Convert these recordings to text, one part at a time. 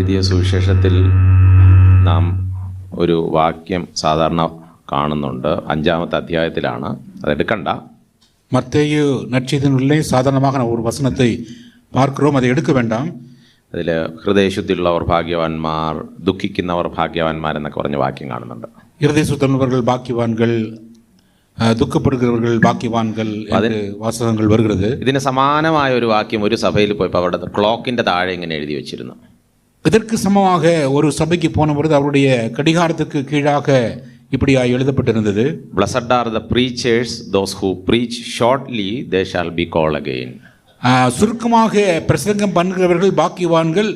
എഴുതിയ സുവിശേഷത്തിൽ നാം ഒരു വാക്യം സാധാരണ കാണുന്നുണ്ട്. 5-ാമത്തെ അധ്യായത്തിലാണ്, അതെടുക്കണ്ട. மத்தேயு நற்செய்தியினுள்ளே சாதாரணமாக ஒரு வசனத்தை பார்க்கிறோம், அதை எடுக்க வேண்டாம். അതിൽ ഹൃദയശുദ്ധിയുള്ളവർ ഭാഗ്യവാന്മാർ, ദുഃഖിക്കുന്നവർ ഭാഗ്യവാന്മാർ എന്നൊക്കെ പറഞ്ഞ വാക്യം കാണുന്നുണ്ട്. இருதயசுத்தமுள்ளவர்கள் பாக்கியவான்கள், ദുഃഖപ്പെടുகிறவர்கள் பாக்கியவான்கள் என்று വാസകങ്ങൾ വരുகிறது. ഇതിന് സമാനമായ ഒരു വാക്യം ഒരു സഭയിൽ പോയപ്പോൾ അവിടെ ക്ലോക്കിന്റെ താഴെ ഇങ്ങനെ എഴുതി വെച്ചിരുന്നു. இதற்கு சமமாக ஒரு சபைக்கு போன பொழுது அவருடைய கடிகாரத்துக்கு கீழாக இப்படியாக எழுதப்பட்டிருந்தது. Blessed are the preachers, those who preach shortly, they shall be called again. சுருக்கமாக பிரசங்கம் பண்ணுகிறவர்கள் பாக்கியவான்கள்,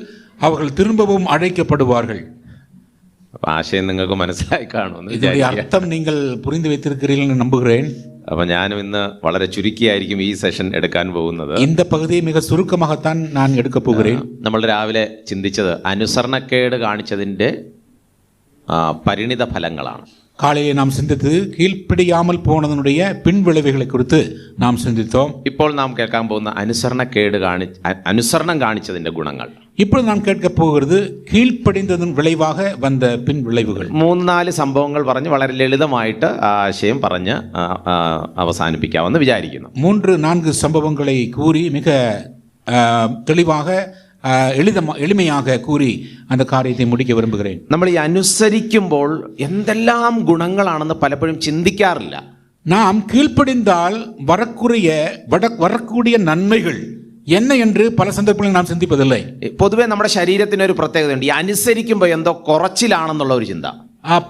அவர்கள் திரும்பவும் அழைக்கப்படுவார்கள். ആശയം നിങ്ങൾക്ക് മനസ്സിലായി കാണുമെന്ന് ഇതിന്റെ അർത്ഥം നിങ്ങൾ പുരിந்து வைத்திருக்கிறீர்கள் എന്ന് നമ്പുகிறேன். അപ്പൊ ഞാനും ഇന്ന് വളരെ ചുരുക്കിയായിരിക്കും ഈ സെഷൻ എടുക്കാൻ പോകുന്നത്. இந்த பகுதியை மிக சுருக்கமாகத்தான் நான் எடுக்க போகிறேன். നമ്മൾ രാവിലെ ചിന്തിച്ചത് അനുസരണക്കേട് കാണിച്ചതിന്റെ പരിണിത ഫലങ്ങളാണ്. காலையிலே நாம் சிந்தித்தது கீழ்ப்படியாமல் போனதனுடைய பின்விளைவுகளை குறித்து நாம் சிந்தித்தோம். ഇപ്പോൾ നാം കേൾക്കാൻ പോകുന്ന അനുസരണം കാണിച്ചതിന്റെ ഗുണങ്ങൾ. இப்பொழுது நாம் கேட்க போகிறது கீழ்ப்படிந்ததன் விளைவாக வந்த பின் விளைவுகள். 3-4 സംഭവങ്ങൾ പറഞ്ഞ് വളരെ ലളിതമായിട്ട് ആശയം പറഞ്ഞ് അവസാനിപ്പിക്കാമെന്ന് വിചാരിക്കുന്നു. 3-4 സംഭവங்களை കൂറി மிக தெளிவாக എളിമയാക കൂറി அந்த காரியத்தை முடிக்க விரும்புகிறேன். നമ്മൾ ഈ അനുസരിക്കുമ്പോൾ എന്തെല്ലാം ഗുണങ്ങളാണെന്ന് പലപ്പോഴും ചിന്തിക്കാറില്ല. நாம் கீழ்ப்படிந்தால் வரக்கூடிய நன்மைகள் என்ன என்று பல சந்தர்ப்பங்களில் நாம் சிந்திப்பதில்லை. പൊതുവെ നമ്മുടെ ശരീരത്തിന് ഒരു പ്രത്യേകതയുണ്ട്. ഈ അനുസരിക്കുമ്പോൾ എന്തോ കുറച്ചിലാണെന്നുള്ള ഒരു ചിന്ത.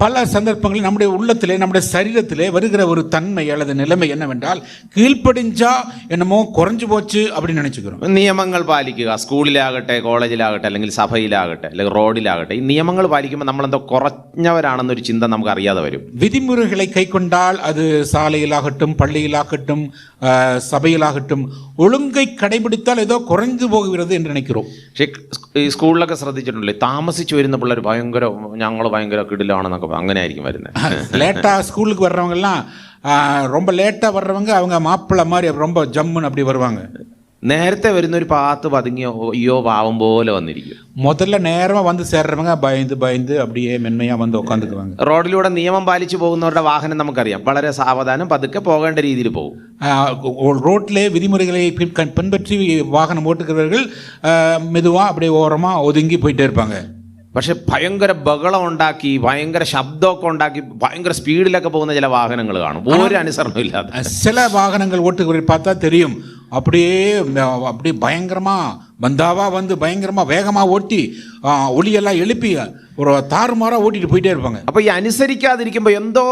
பல சந்தர்ப்பங்களில் நம்முடைய உள்ளத்திலே, நம்முடைய சரீரத்திலே வருகிற ஒரு தன்மை அல்லது நிலைமை என்னவென்றால், கீழ்ப்படிஞ்சா என்னமோ குறைஞ்சு போச்சு அப்படின்னு நினைச்சுக்கிறோம். നിയമങ്ങൾ പാലിക്കുക, സ്കൂളിലാകട്ടെ, കോളേജിലാകട്ടെ, അല്ലെങ്കിൽ സഭയിലാകട്ടെ, അല്ലെങ്കിൽ റോഡിലാകട്ടെ, ഈ നിയമങ്ങൾ പാലിക്കുമ്പോൾ നമ്മളെന്തോ കുറഞ്ഞവരാണെന്നൊരു ചിന്ത നമുക്ക് അറിയാതെ വരും. விதிமுறைகளை கை கொண்டால் அது சாலையிலாகட்டும், பள்ளியிலாகட்டும், സഭയിലാകട്ടും ഒഴുങ്കை കടപിടിത്താൽ ഏതോ കുറഞ്ഞു പോകുന്നത് എന്ന് നിனைக்கிறோம். പക്ഷേ ഈ സ്കൂളിലൊക്കെ ശ്രദ്ധിച്ചിട്ടുണ്ടല്ലേ, താമസിച്ചു വരുന്ന പിള്ളേർ ഞങ്ങൾ ഭയങ്കര കിടിലാണെന്നൊക്കെ അങ്ങനെ ആയിരിക്കും വരുന്നത്. லேட்டா ஸ்கூலுக்கு வர்றவங்க எல்லாம் ரொம்ப லேட்டா வர்றவங்க அவங்க மாப்பிள்ளை மாதிரி ரொம்ப ஜம்முன்னு அப்படி வருவாங்க. നേരത്തെ വരുന്ന ഒരു പാത്ത് പതുങ്ങിയോ അയ്യോ പാവം പോലെ വന്നിരിക്കും. முதல்ல நேரமா வந்து சேர்றவங்க பயந்து அப்படியே மென்மையா வந்து உட்காந்துக்குவாங்க. റോഡിലൂടെ നിയമം പാലിച്ചു പോകുന്നവരുടെ വാഹനം നമുക്കറിയാം, വളരെ സാവധാനം പതുക്കെ പോകേണ്ട രീതിയിൽ പോകും. ரோட்ல விதிமுறைகளை பின்பற்றி வாகனம் ஓட்டுகிறவர்கள் மெதுவா அப்படியே ஓரமா ஒதுங்கி போயிட்டே இருப்பாங்க. പക്ഷെ ഭയങ്കര ബഹളം ഉണ്ടാക്കി, ഭയങ്കര ശബ്ദമൊക്കെ ഉണ്ടാക്കി, ഭയങ്കര സ്പീഡിലൊക്കെ പോകുന്ന ചില വാഹനങ്ങൾ കാണും, ഒരു അനുസരണം ഇല്ലാതെ. சில வாகனங்கள் ஓட்டுகிறவர்கள் பார்த்தா தெரியும், அப்படியே பயங்கரமா பந்தாவா வந்து பயங்கரமா வேகமா ஓட்டி ஒளியெல்லாம் எழுப்பி ஒரு தாறுமாறா ஓட்டிட்டு போயிட்டே இருப்பாங்க. അപ്പൊ ഈ അനുസരിക്കാതിരിക്കുമ്പോൾ എന്തോ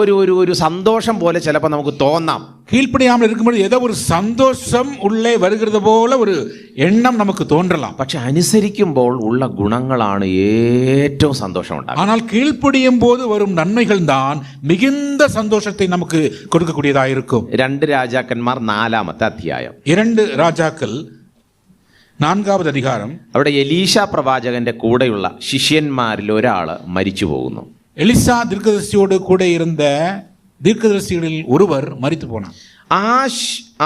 ഒരു സന്തോഷം പോലെ ചിലപ്പോൾ നമുക്ക് തോന്നാം. கீழ்ப்படியாமல் இருக்கும்போது ஏதோ ஒரு சந்தோஷம் உள்ளே வருகிறது போல ஒரு எண்ணம் நமக்கு தோன்றலாம். പക്ഷെ അനുസരിക്കുമ്പോൾ ഉള്ള ഗുണങ്ങളാണ് ഏറ്റവും സന്തോഷം ഉണ്ടാകുന്നത്. ஆனால் கீழ்ப்படியும் போது வரும் நன்மைகள் தான் மிகுந்த சந்தோஷத்தை நமக்கு கொடுக்கக்கூடியதாக இருக்கும். 2 രാജാക്കന്മാർ 4-ാമത്തെ അധ്യായം. 2 ராஜாக்கள் 4-ാമത് അധികാരം. അവിടെ എലീശ പ്രവാചകന്റെ കൂടെയുള്ള ശിഷ്യന്മാരിൽ ഒരാൾ മരിച്ചു പോകുന്നു. എലിസ ദീർഘദർശിയോട് കൂടെ ഇരുന്ന ദീർഘദർശികളിൽ ഒരുവർ മരിച്ചു പോനാൻ.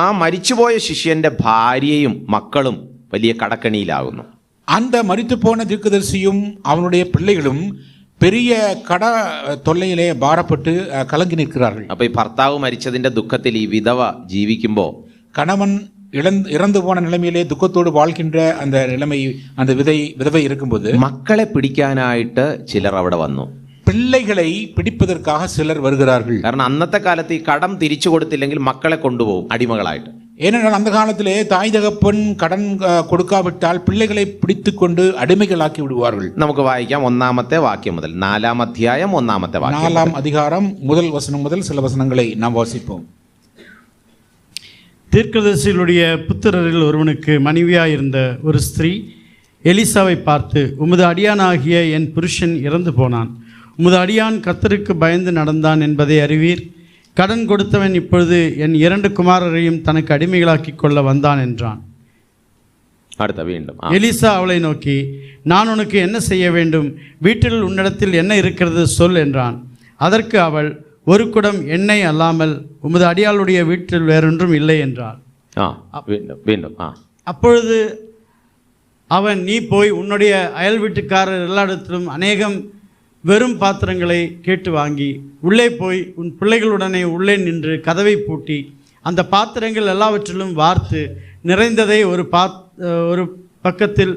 ആ മരിച്ചുപോയ ശിഷ്യന്റെ ഭാര്യയും മക്കളും വലിയ കടക്കണിയിലാകുന്നു. அந்த மரித்து போன தீர்க்கதரிசியும் அவனுடைய பிள்ளைகளும் பெரிய கட தொல்லையிலே பாரப்பட்டு கலங்கி நிற்கிறார்கள். അപ്പൊ ഈ ഭർത്താവ് മരിച്ചതിന്റെ ദുഃഖത്തിൽ ഈ വിധവ ജീവിക്കുമ്പോൾ, கணவன் இறந்து போன நிலைமையிலே துக்கத்தோடு வாழ்கின்ற அந்த நிலைமை, அந்த விதவை இருக்கும்போது മക്കളെ പിടിക്കാനായിട്ട് ചിലർ അവിടെ വന്നു. பிள்ளைகளை பிடிப்பதற்காக சிலர் வருகிறார்கள். കാരണം അന്നത്തെ കാലത്ത് ഈ കടം തിരിച്ചു കൊടുത്തില്ലെങ്കിൽ മക്കളെ കൊണ്ടുപോകും അടിമകളായിട്ട്. ஏனென்றால் அந்த காலத்திலே தாய் தகப்பன் கடன் கொடுக்காவிட்டால் பிள்ளைகளை பிடித்துக்கொண்டு அடிமைகளாக்கி விடுவார்கள். നമുക്ക് വായിക്കാം 1-ാമത്തെ വാക്യം മുതൽ. 4-ാം അധ്യായം 1-ാമത്തെ വാക്യം. 4-ാം அதிகாரம் முதல் வசனம் முதல் சில வசனங்களை நாம் வாசிப்போம். தீர்க்கதரிசிகளுடைய புத்திரரில் ஒருவனுக்கு மனைவியாயிருந்த ஒரு ஸ்திரீ எலிசாவை பார்த்து, உமது அடியானாகிய என் புருஷன் இறந்து போனான், உமது அடியான் கர்த்தருக்கு பயந்து நடந்தான் என்பதை அறிவீர். கடன் கொடுத்தவன் இப்பொழுது என் 2 குமாரரையும் தனக்கு அடிமைகளாக்கி கொள்ள வந்தான் என்றான். எலிசா அவளை நோக்கி, நான் உனக்கு என்ன செய்ய வேண்டும்? வீட்டில் உன்னிடத்தில் என்ன இருக்கிறது சொல் என்றான். அதற்கு அவள், ஒரு குடம் எண்ணெய் அல்லாமல் உமது அடியாளுடைய வீட்டில் வேறொன்றும் இல்லை என்றார். அப்பொழுது அவன், நீ போய் உன்னுடைய அயல் வீட்டுக்காரர் எல்லாரிடத்திலும் அநேகம் வெறும் பாத்திரங்களை கேட்டு வாங்கி உள்ளே போய் உன் பிள்ளைகளுடனே உள்ளே நின்று கதவை பூட்டி அந்த பாத்திரங்கள் எல்லாவற்றிலும் வார்த்து நிறைந்ததை ஒரு பக்கத்தில்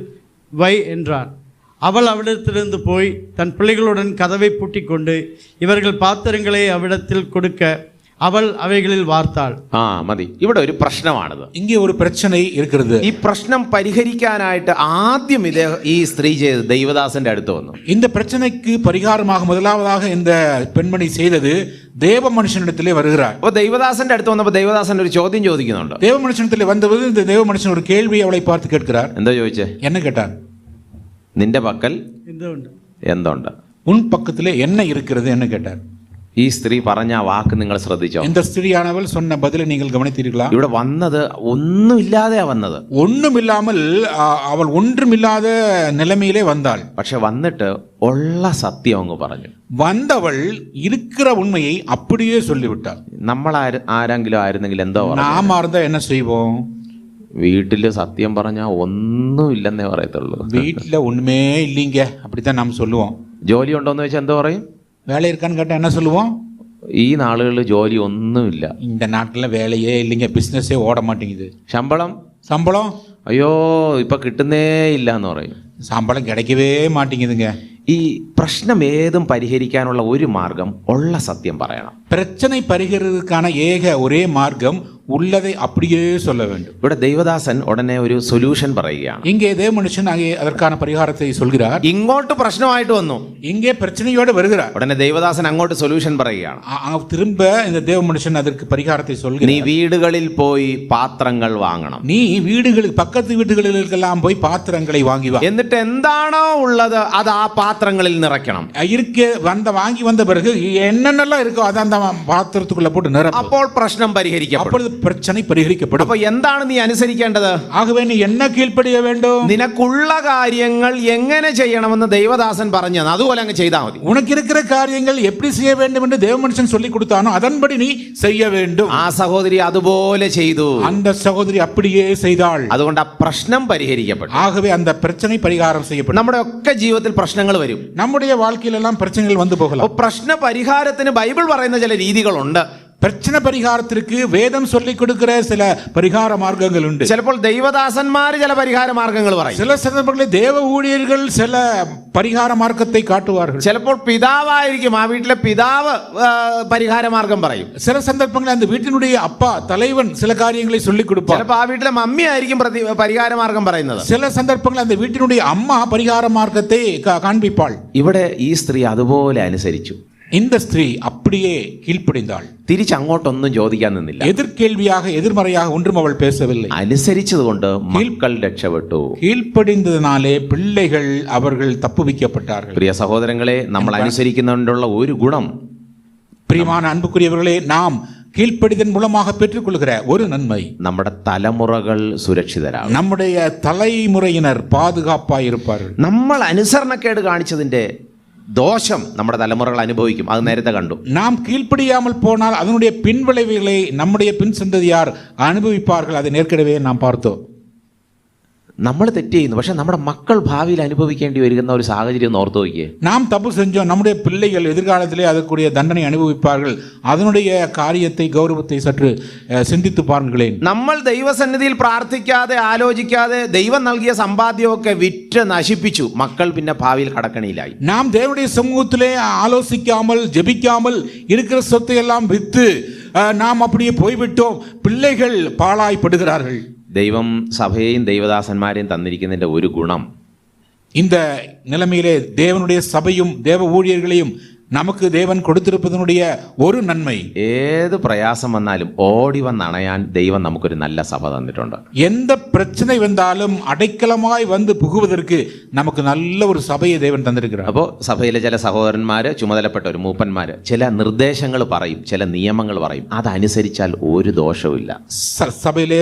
வை என்றான். அவள் அவ்விடத்திலிருந்து போய் தன் பிள்ளைகளுடன் கதவை பூட்டி கொண்டு இவர்கள் பாத்திரங்களை அவ்விடத்தில் கொடுக்க അവൾ അവകളിൽ വാർത്താൾ. മതി. ഇവിടെ ഒരു പ്രശ്നമാണിത്. ഇங்கே ഒരു പ്രശ്നം ഇരിക്കുന്നത്. ഈ പ്രശ്നം പരിഹരിക്കാനായിട്ട് ആദ്യം ഈ സ്ത്രീ ചെയ്ത് ദൈവദാസന്റെ അടുത്ത് വന്നു. இந்த பிரச்சனைக்கு பரிகாரமாக முதலாவதாக இந்த பெண்மணி செய்தது தேவ மனுஷனிடத்திலே வருகிறார். അപ്പോൾ ദൈവദാസന്റെ അടുത്ത് വന്നപ്പോൾ ദൈവദാസൻ ഒരു ചോദ്യം ചോദിക്കുന്നുണ്ട്. தேவ மனுஷனிடத்திலே வந்தபோது இந்த தேவ மனுஷன் ஒரு கேள்வி அவளை பார்த்து கேட்கிறார். എന്താ ചോദിച്ചേ? என்ன கேட்டார்? നിന്റെ പക്കൽ എന്തുണ്ട്? உன் பக்கத்திலே என்ன இருக்கிறது என்ன கேட்டார். ഈ സ്ത്രീ പറഞ്ഞ ആ വാക്ക് നിങ്ങൾ ശ്രദ്ധിച്ചോ? இந்த ஸ்திரீயானவள் சொன்ன பதிலை நீங்கள் கவனித்தீர்களா? ഇവിടെ വന്നത് ഒന്നുമില്ലാതെയാ വന്നത്. ഒന്നുമില്ലാமல் അവൾ ഒന്നുമില്ലാத നിലമയിലേ വந்தாள். പക്ഷെ വന്നിട്ട് ഉള്ള സത്യം അങ്ങ് പറഞ്ഞു. വന്നവൾ இருக்கிற உண்மையை அப்படியே சொல்லிவிட்டாள். നമ്മൾ ആരെങ്കിലും ആയിരുന്നെങ്കിൽ എന്തോ നാം ആർന്ന என்ன செய்வோம்? വീട്ടില് സത്യം പറഞ്ഞാൽ ഒന്നുമില്ലെന്നേ പറയത്തുള്ളൂ. വീട്ടിലെ ഒന്നുമേ ഇല്ലിങ്ക அப்படித்தான் നാം சொல்லுவோம். ജോലി ഉണ്ടോന്ന് വെച്ചാൽ എന്തോ പറയും? வேலை இருக்கான்னு கேட்டால் என்ன சொல்லுவோம்? ഈ നാളുകളിൽ ജോലി ഒന്നുമില്ല. இந்த நாட்டில் வேலையே இல்லைங்க, பிஸ்னஸே ஓட மாட்டேங்குது. சம்பளம் അയ്യോ ഇപ്പൊ കിട്ടുന്നേ ഇല്ല എന്ന് പറയും. சம்பளம் கிடைக்கவே மாட்டேங்குதுங்க. ഈ പ്രശ്നം ഏതും പരിഹരിക്കാനുള്ള ഒരു മാർഗം ഉള്ള സത്യം പറയണം. பிரச்சனை பரிகரிக்கிறதுக்கான ஏக ஒரே மார்க்கம் உள்ளதை அப்படியே சொல்ல வேண்டும். ഇവിടെ ദൈവദാസൻ ഉടനെ ഒരു സൊല്യൂഷൻ പറയുകയാണ്. இங்கே தேவ மனுஷன் அதற்கான பரிகாரத்தை சொல்கிறார். ഇങ്ങോട്ട് പ്രശ്നമായിട്ട് വന്നു, இங்கே பிரச்சனையோடு வருகிறார். ഉടനെ ദൈവദാസൻ അങ്ങോട്ട് സൊല്യൂഷൻ പറയുകയാണ്. திரும்ப இந்த தேவ மனுஷன் அதற்கு பரிகாரத்தை சொல்கிறார். നീ വീടുകളിൽ പോയി പാത്രങ്ങൾ വാങ്ങണം. நீ வீடுகளுக்கு பக்கத்து வீடுகளுக்கெல்லாம் போய் பாத்திரங்களை வாங்கி வா. എന്നിട്ട് എന്താണോ ഉള്ളത് അത് ആ പാത്രങ്ങളിൽ നിറയ്ക്കണം. வாங்கி வந்த பிறகு என்னென்னலாம் இருக்கோ அதை அந்த பாத்திரத்துக்குள்ள போட்டு நிரப்பு. അപ്പോൾ പ്രശ്നം പരിഹരിക്കപ്പെടും. பிரச்சனை பரிகரிக்கப்படும். അപ്പോൾ എന്താണ് നീ അനുസരിക്കേണ്ടത്? ആകவே നീ என்ன കീഴ്പടിയ வேண்டும்? നിനക്കുള്ള കാര്യങ്ങൾ എങ്ങനെ ചെയ്യണമെന്ന് ദൈവദാസൻ പറഞ്ഞു അതുപോലെ അങ്ങ് ചെയ്താൽ മതി. உனக்கு இருக்கிற காரியங்கள் எப்படி செய்ய வேண்டும் என்று தேவ மனுஷன் சொல்லி கொடுத்தானோ அதன்படி நீ செய்ய வேண்டும். ആ സഹോദരി അതുപോലെ ചെയ്തു. அந்த சகோதரி அப்படியே செய்தாள். അതുകൊണ്ട് ആ പ്രശ്നം പരിഹരിക്കപ്പെട്ടു. ஆகவே அந்த பிரச்சனை பரிகாரம் செய்யப்படும். നമ്മുടെ ഒക്കെ ജീവിതത്തിൽ പ്രശ്നങ്ങൾ വരും. நம்முடைய வாழ்க்கையிலெல்லாம் பிரச்சனைகள் வந்து போகலாம். പ്രശ്ന പരിഹാരത്തിന് ബൈബിൾ പറയുന്ന ചില രീതികളുണ്ട്. பிரச்சனை பரிகாரத்திற்கு வேதம் சொல்லிக் கொடுக்கிற சில பரிகார மார்க்கங்கள் உண்டு. ചിലപ്പോൾ ദൈവദാസന്മാർ ചില പരിഹാര മാർഗങ്ങൾ പറയും. சில சந்தர்ப்பங்களில் தேவ ஊழியர்கள் சில பரிகார மார்க்கத்தை காட்டுவார்கள். ചിലപ്പോൾ പിതാവായിരിക്കും, ആ വീട്ടിലെ പിതാവ് പരിഹാര മാർഗം പറയും. சில சந்தர்ப்பங்களில் அந்த வீட்டினுடைய அப்பா தலைவன் சில காரியங்களை சொல்லிக் கொடுப்பார். ചിലപ്പോൾ ആ വീട്ടിലെ മമ്മി ആയിരിക്കും പരിഹാര മാർഗം പറയുന്നത്. சில சந்தர்ப்பங்களில் அந்த வீட்டினுடைய அம்மா பரிகார மார்க்கத்தை காண்பிப்பாள். ഇവിടെ ഈ സ്ത്രീ അതുപോലെ അനുസരിച്ചു. இந்த ஸ்திரீ அப்படியே கீழ்ப்படிந்தாள். തിരിച്ചങ്ങോട്ടൊന്നും ചോദിക്കാൻ നിന്നില്ല. எதிர்கேள்வியாக எதிர்மறையாக ஒன்றும் அவள் பேசவில்லை. അനുസരിച്ചതുകൊണ്ട് മക്കൾ രക്ഷപ്പെട്ടു. கீழ்ப்படிந்ததினாலே பிள்ளைகள் அவர்கள் தப்புவிக்கப்பட்டார்கள். പ്രിയ സഹോദരങ്ങളെ, നമ്മൾ അനുസരിക്കുന്നതുകൊണ്ടുള്ള ഒരു ഗുണം, பிரியமான அன்புக்குரியவர்களே, நாம் கீழ்ப்படிதன் மூலமாக பெற்றுக்கொள்கிற ஒரு நன்மை, നമ്മുടെ തലമുറകൾ സുരക്ഷിതരാകും. நம்முடைய தலைமுறையினர் பாதுகாப்பாய் இருப்பார்கள். നമ്മൾ അനുസരണക്കേട് കാണിച്ചതിന്റെ ദോഷം നമ്മുടെ തലമുറകൾ അനുഭവിക്കും. അത് നേരത്തെ കണ്ടു. நாம் கீழ்ப்படியாமல் போனால் அதனுடைய பின்விளைவுகளை நம்முடைய பின் சந்ததியார் அனுபவிப்பார்கள். அதை ஏற்கனவே நாம் பார்த்தோம். നമ്മൾ തെറ്റ് ചെയ്യുന്നു, പക്ഷെ നമ്മുടെ മക്കൾ ഭാവിയിൽ അനുഭവിക്കേണ്ടി വരുന്ന ഒരു സാഹചര്യം ഒന്ന് ഓർത്തു നോക്കിയേ. நாம் தப்பு செஞ்சோம், நம்முடைய பிள்ளைகள் எதிர்காலத்திலே அதற்குரிய தண்டனை அனுபவிப்பார்கள். அதனுடைய காரியத்தை கௌரவத்தை சற்று சிந்தித்து பாருங்களேன். നമ്മൾ ദൈവസന്നിധിയിൽ പ്രാർത്ഥിക്കാതെ ആലോചിക്കാതെ ദൈവം നൽകിയ സമ്പാദ്യമൊക്കെ വിറ്റ് നശിപ്പിച്ചു. മക്കൾ പിന്നെ ഭാവിയിൽ കടക്കണിയിലായി. நாம் தேவனுடைய சமூகத்திலே ஆலோசிக்காமல் ஜெபிக்காமல் இருக்கிற சொத்தை எல்லாம் வித்து நாம் அப்படியே போய்விட்டோம். பிள்ளைகள் பாழாய்ப்படுகிறார்கள். ദൈവം സഭയെയും ദൈവദാസന്മാരെയും തന്നിരിക്കുന്നതിൻ്റെ ഒരു ഗുണം, இந்த நிலைமையிலே தேவனுடைய சபையும் தேவ ஊழியர்களையும் நமக்கு தேவன் கொடுத்திருப்பதனுடைய ஒரு நன்மை, ഏത് പ്രയാസം വന്നാലും ഓടി വന്നണയാൻ ദൈവം നമുക്കൊരു നല്ല സഭ തന്നിട്ടുണ്ട്. எந்த பிரச்சனை வந்தாலும் அடைக்கலமாய் வந்து புகுவதற்கு நமக்கு நல்ல ஒரு சபையை தேவன் தந்திருக்கிறார். അപ്പോൾ സഭയിലെ ചില സഹോദരന്മാർ, ചുമതലപ്പെട്ടവർ, മൂപ്പന്മാർ ചില നിർദ്ദേശങ്ങൾ പറയും, ചില നിയമങ്ങൾ പറയും. അതനുസരിച്ചാൽ ഒരു ദോഷവുമില്ല. சபையிலே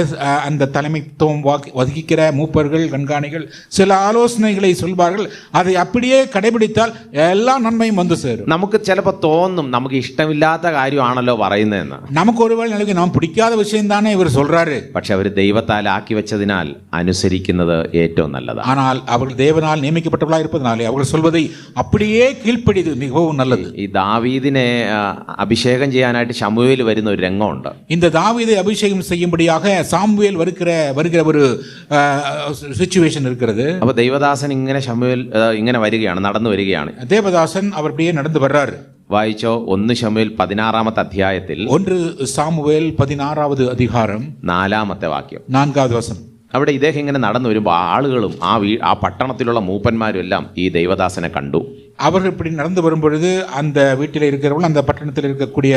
அந்த தலைமைத்துவம் வகிக்கிற மூப்பர்கள், கண்காணிகள் சில ஆலோசனைகளை சொல்வார்கள். அதை அப்படியே கடைபிடித்தால் எல்லா நன்மையும் வந்து சேரும். നമുക്ക് ചിലപ്പോൾ തോന്നും നമുക്ക് ഇഷ്ടമില്ലാത്ത കാര്യമാണല്ലോ പറയുന്നതെന്ന്. நமக்கு ஒருவேளை நினைக்கும் நாம் பிடிக்காத விஷயம் தானே இவர் சொல்றாரு. പക്ഷെ അവർ ദൈവത്താൽ ആക്കി വെച്ചതിനാൽ അനുസരിക്കുന്നത് ഏറ്റവും നല്ലതാണ്. ஆனால் அவர்கள் தேவனால் நியமிக்கப்பட்டவர்களாக இருப்பதனாலே அவர்கள் சொல்வதை அப்படியே கீழ்ப்படிது மிகவும் நல்லது. ഈ ദാവീദിനെ അഭിഷേകം ചെയ്യാനായിട്ട് ശമൂവേൽ വരുന്ന ഒരു രംഗമുണ്ട്. இந்த தாவீதை அபிஷேகம் செய்யும்படியாக சாமுவேல் வருகிற ஒரு சிச்சுவேஷன் இருக்கிறது. അപ്പോൾ ദൈവദാസൻ ഇങ്ങനെ ശമൂവേൽ ഇങ്ങനെ വരികയാണ്, നടന്നു വരികയാണ്. தேவதாசன் அவர் அப்படியே நடந்து வர்றாரு. വായിച്ചോ 1 ശമൂവേൽ 16-ാമത്തെ അധ്യായത്തിൽ 1 சாமுவேல் 16வது அதிகாரம் 4-ാമത്തെ വാക്യം. 4வது வசனம். അവിടെ ഇദ്ദേഹം ഇങ്ങനെ നടന്നു വരുമ്പോൾ ആളുകളും ആ പട്ടണത്തിലുള്ള മൂപ്പന്മാരും എല്ലാം ഈ ദൈവദാസനെ കണ്ടു. அவர் இப்படி நடந்து வரும்பொழுது அந்த வீட்டில் இருக்கிறவர்கள், அந்த பட்டணத்தில் இருக்கக்கூடிய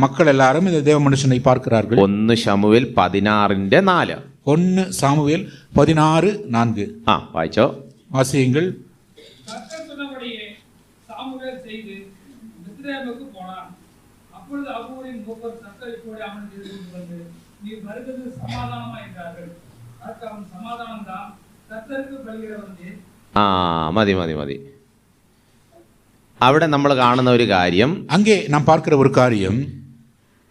மக்கள் எல்லாரும் இந்த தேவ மனுஷனை பார்க்கிறார்கள். 1 ശമൂവേൽ 16:4. 1 சாமுவேல் 16:4. വായിച്ചോ, வாசியுங்கள். கர்த்தர் சொன்னபடியே சாமுவேல் செய்து பெத்லெகேமுக்கு போனான். அப்பொழுது அவ்வூரின் மூப்பர் தத்தளிப்போடு அவனுக்கு எதிர்கொண்டு வந்து, நீ வருகிறது சமாதானமா என்றார்கள். அதற்கு அவன், சமாதானம்தான், கர்த்தருக்கு பலியிட வந்தேன். മതി മതി മതി. അവിടെ നമ്മൾ കാണുന്ന ഒരു കാര്യം, அங்கே நாம் பார்க்கிற ஒரு காரியம்,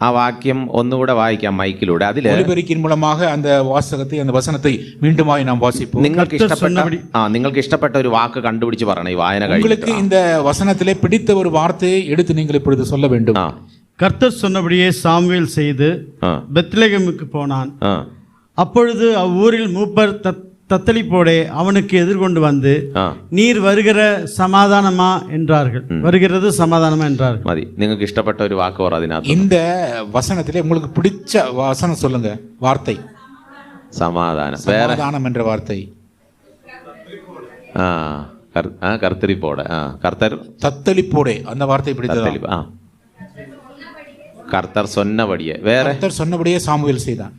ആ വാക്യം ഒന്നുകൂടെ വായിക്കാം മൈക്കിലൂടെ. അതില് ஒலிபெருக்கின் மூலமாக அந்த வாசகத்தை, அந்த வசனத்தை மீண்டுமாய் நாம் வாசிப்போம். നിങ്ങൾക്ക് ഇഷ്ടപ്പെട്ട ഒരു വാക്ക് കണ്ടുപിടിച്ച് പറയണം ഈ വായന உங்களுக்கு കഴിഞ്ഞിട്ട്. இந்த வசனத்திலே பிடித்த ஒரு வார்த்தையை எடுத்து நீங்கள் இப்பொழுது சொல்ல வேண்டும். கர்த்தர் சொன்னபடியே சாமுவேல் செய்து பெத்லெகேமுக்கு போனான். அப்பொழுது அவ்வூரில் மூப்பர் தத்தளிப்போடே அவனுக்கு எதிர்கொண்டு வந்து, நீர் வருகிற சமாதானமா என்றார்கள். வருகிறது சமாதானமா என்றார்கள். മതി. നിങ്ങൾക്ക് ഇഷ്ടപ്പെട്ട ഒരു വാക്ക് പറ അതിനകത്ത്. இந்த வசனத்திலே உங்களுக்கு பிடிச்ச வசனம் சொல்லுங்க. வார்த்தை സമാധാനം. വേറെ சமாதானம் என்ற வார்த்தை. കർത്തരിപ്പോടെ കർത്തർ தத்தளிப்போடே அந்த வார்த்தை பிடித்ததா? கர்த்தர் சொன்னபடியே. வேற கர்த்தர் சொன்னபடியே சாமுவேல் செய்தான்.